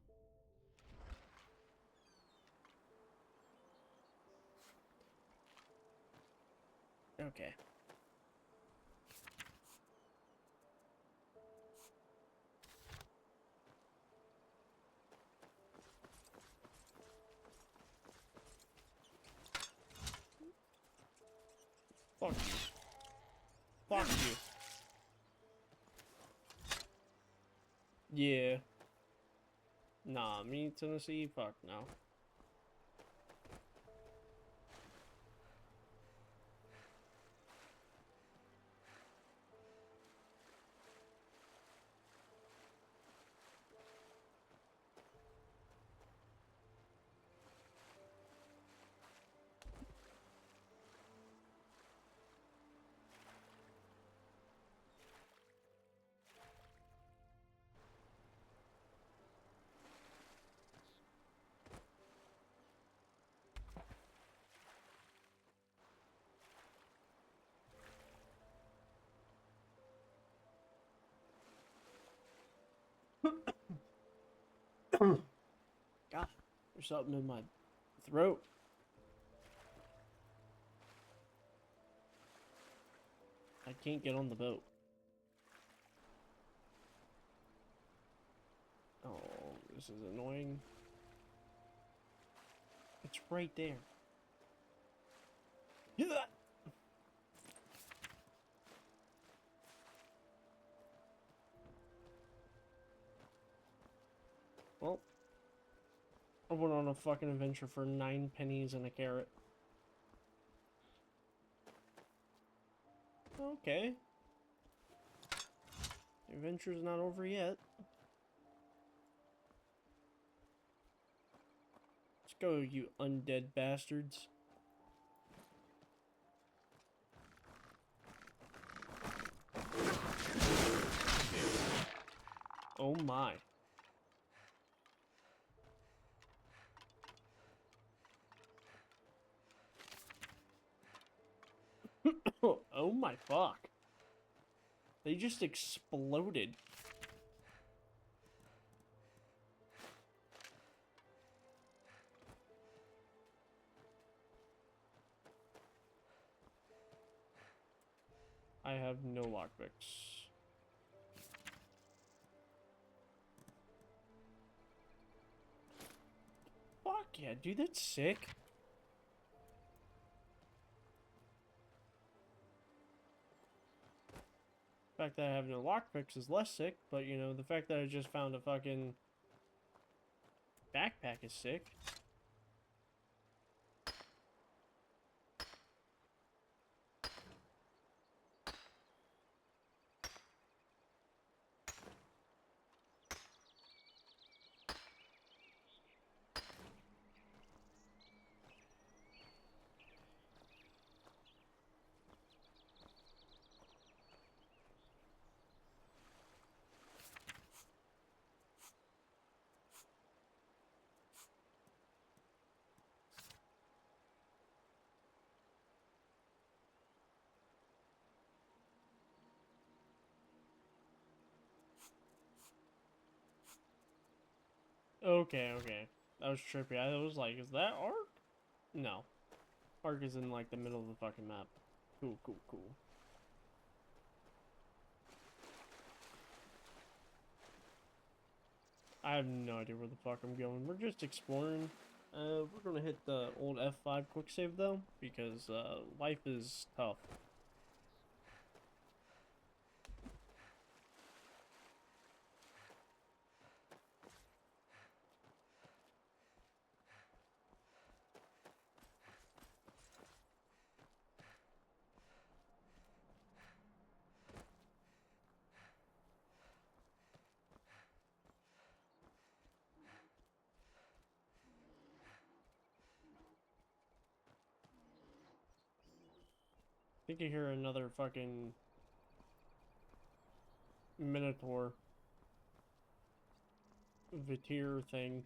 Okay. Fuck you. Fuck you. Yeah. Nah, me, Tennessee, fuck no. God, there's something in my throat. I can't get on the boat. Oh, this is annoying. It's right there. Yeah. Well, I went on a fucking adventure for 9 pennies and a carrot. Okay. The adventure's not over yet. Let's go, you undead bastards. Oh my. Oh my fuck. They just exploded. I have no lockpicks. Fuck yeah, dude, that's sick. The fact that I have no lockpicks is less sick, but you know, the fact that I just found a fucking backpack is sick. Okay, okay. That was trippy. I was like, is that Ark? No. Ark is in like the middle of the fucking map. Cool, cool, cool. I have no idea where the fuck I'm going. We're just exploring. We're gonna hit the old F5 quick save though, because life is tough. I think I hear another fucking Minotaur Vitir thing.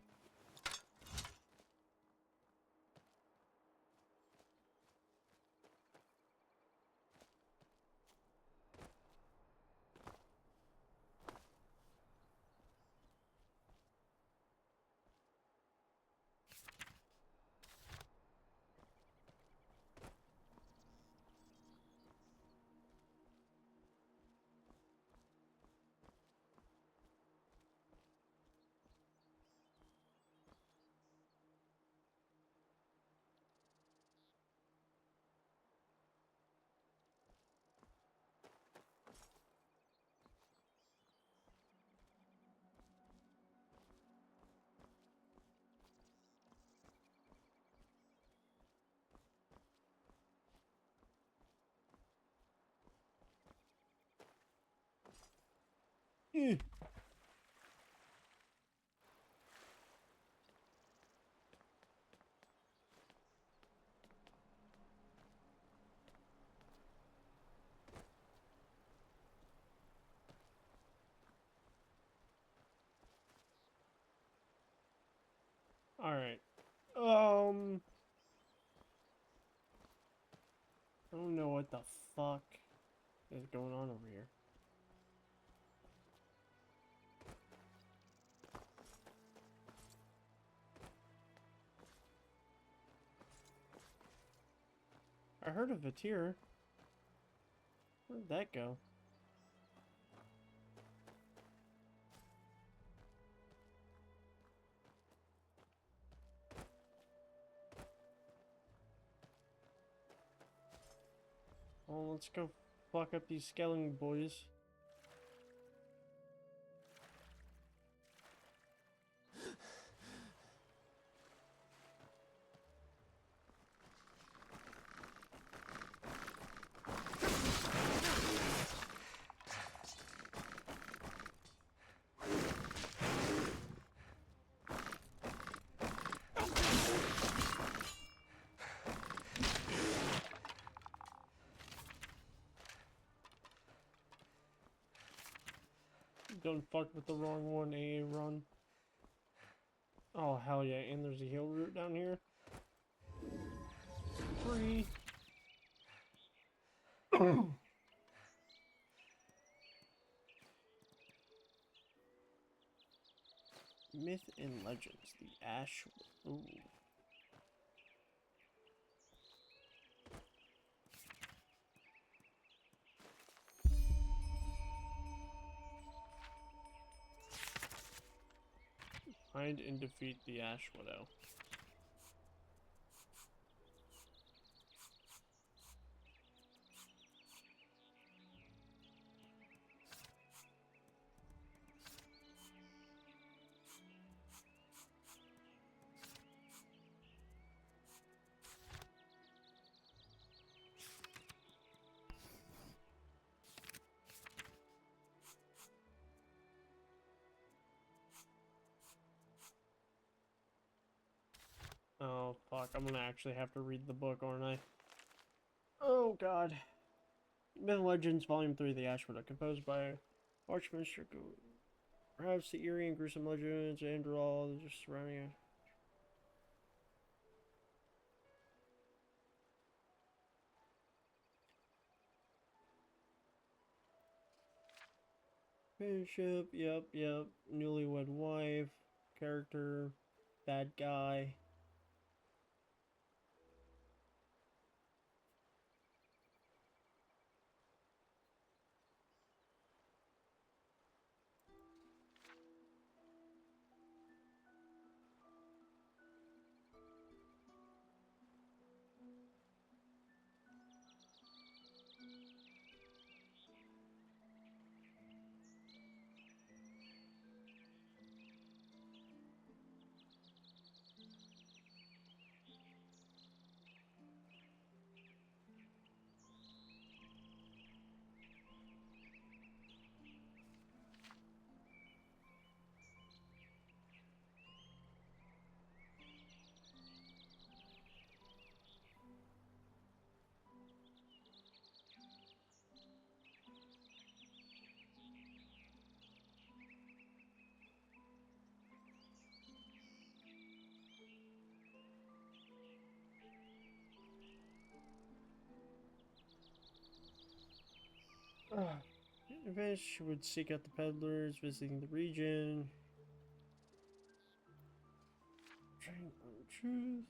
Alright. I don't know what the fuck is going on over here. I heard of a tear. Where'd that go? Well, let's go fuck up these skeleton boys. Don't fuck with the wrong one, AA run. Oh hell yeah, and there's a heal route down here. Free. Myth and Legends, the Ash. Ooh. Find and defeat the Ash Widow. Oh, fuck. I'm gonna actually have to read the book, aren't I? Oh, God. Myth and Legends, Volume 3, The Ash Widow, composed by Archmaster. Perhaps the eerie and gruesome legends of Enderal just surrounding it. Friendship, yep. Newlywed wife, character, bad guy. Eventually, she would seek out the peddlers, visiting the region. Trying to find the truth.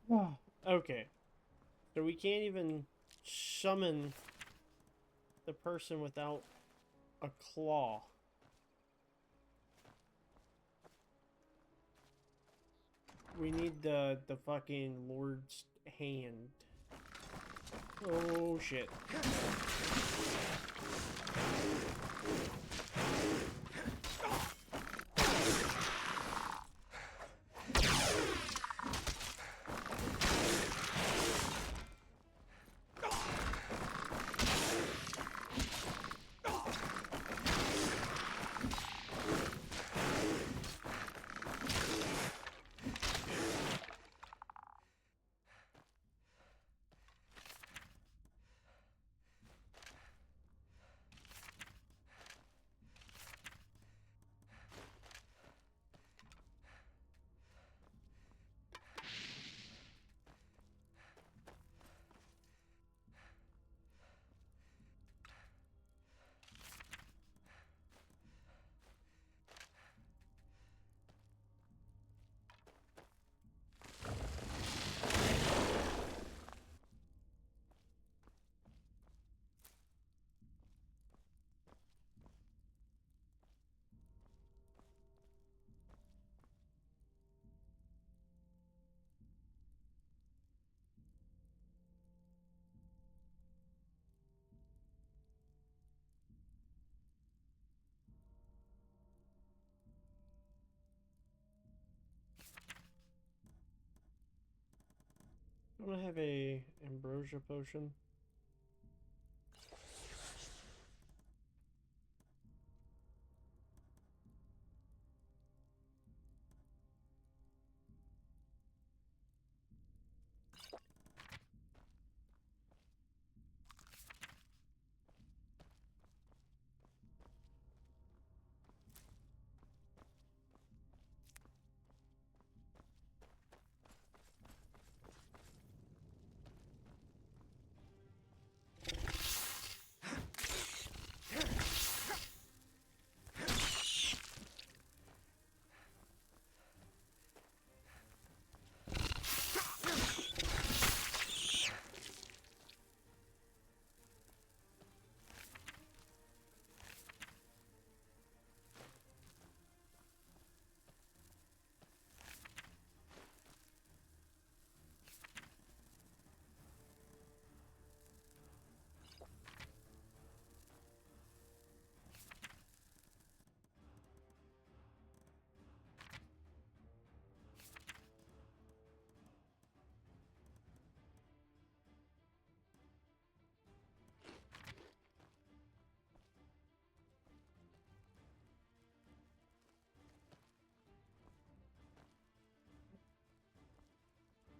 Okay. So we can't even summon the person without a claw. We need the fucking Lord's hand. Oh shit. I'm gonna have a ambrosia potion.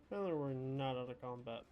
Apparently we're not out of combat.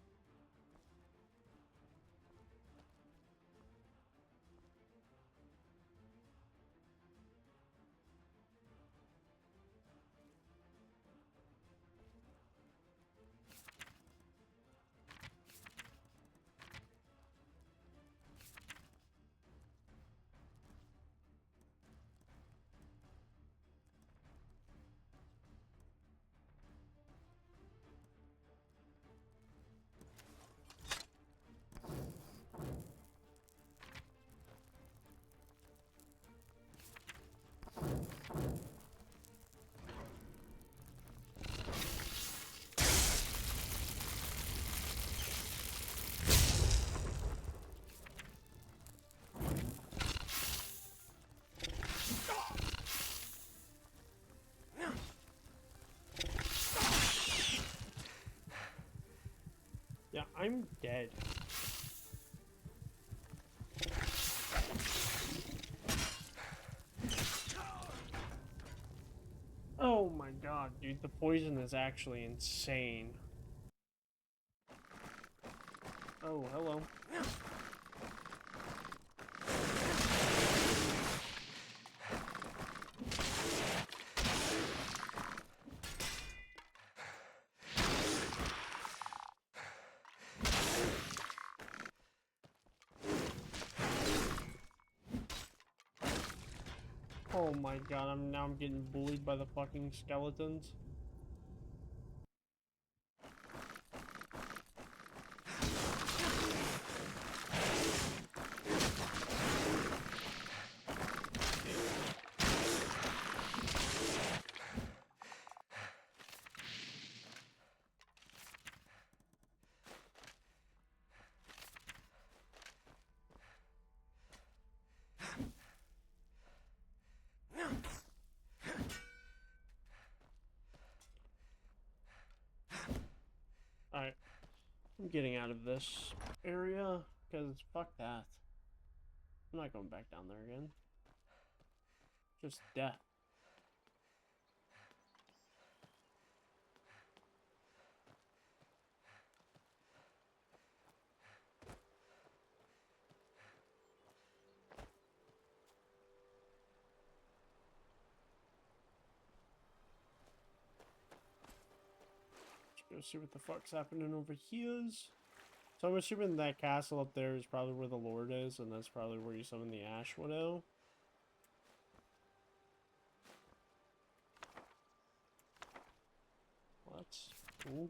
Yeah, I'm dead. Oh my god, dude, the poison is actually insane. Oh, hello. Oh my god, I'm getting bullied by the fucking skeletons. getting out of this area, because fuck that. I'm not going back down there again. Just death. Go see what the fuck's happening over here. So I'm assuming that castle up there is probably where the Lord is, and that's probably where you summon the Ash Widow. Well, that's cool.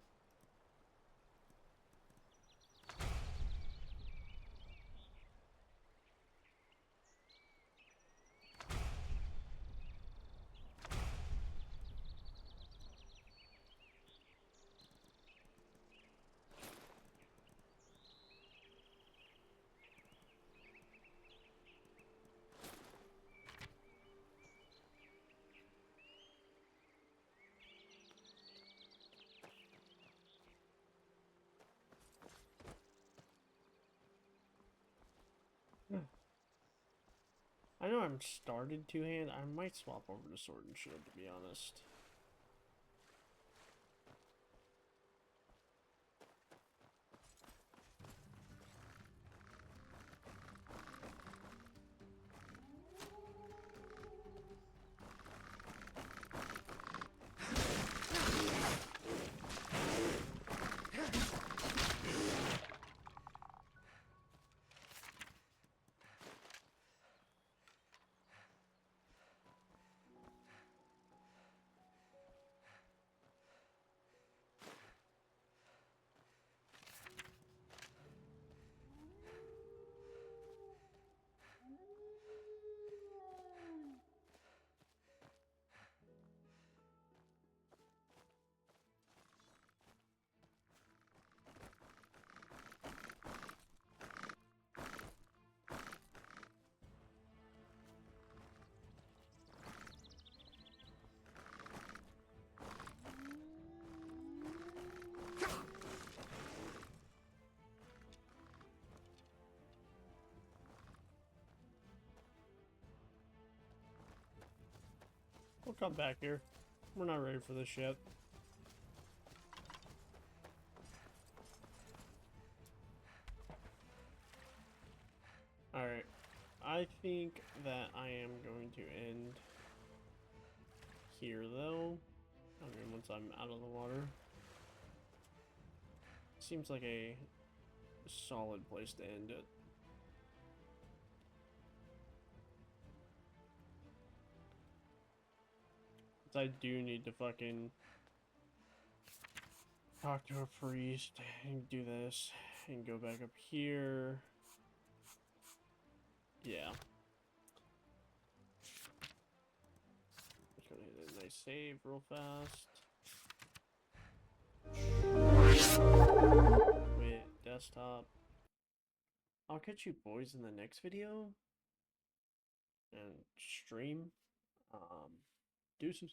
I know I'm started two-hand. I might swap over to Sword and Shield, to be honest. We'll come back here. We're not ready for this yet. Alright. I think that I am going to end here, though. I mean, once I'm out of the water. Seems like a solid place to end it. I do need to fucking talk to a priest and do this and go back up here. Yeah. Just gonna hit a nice save real fast. Wait, desktop. I'll catch you boys in the next video and stream. Deuces.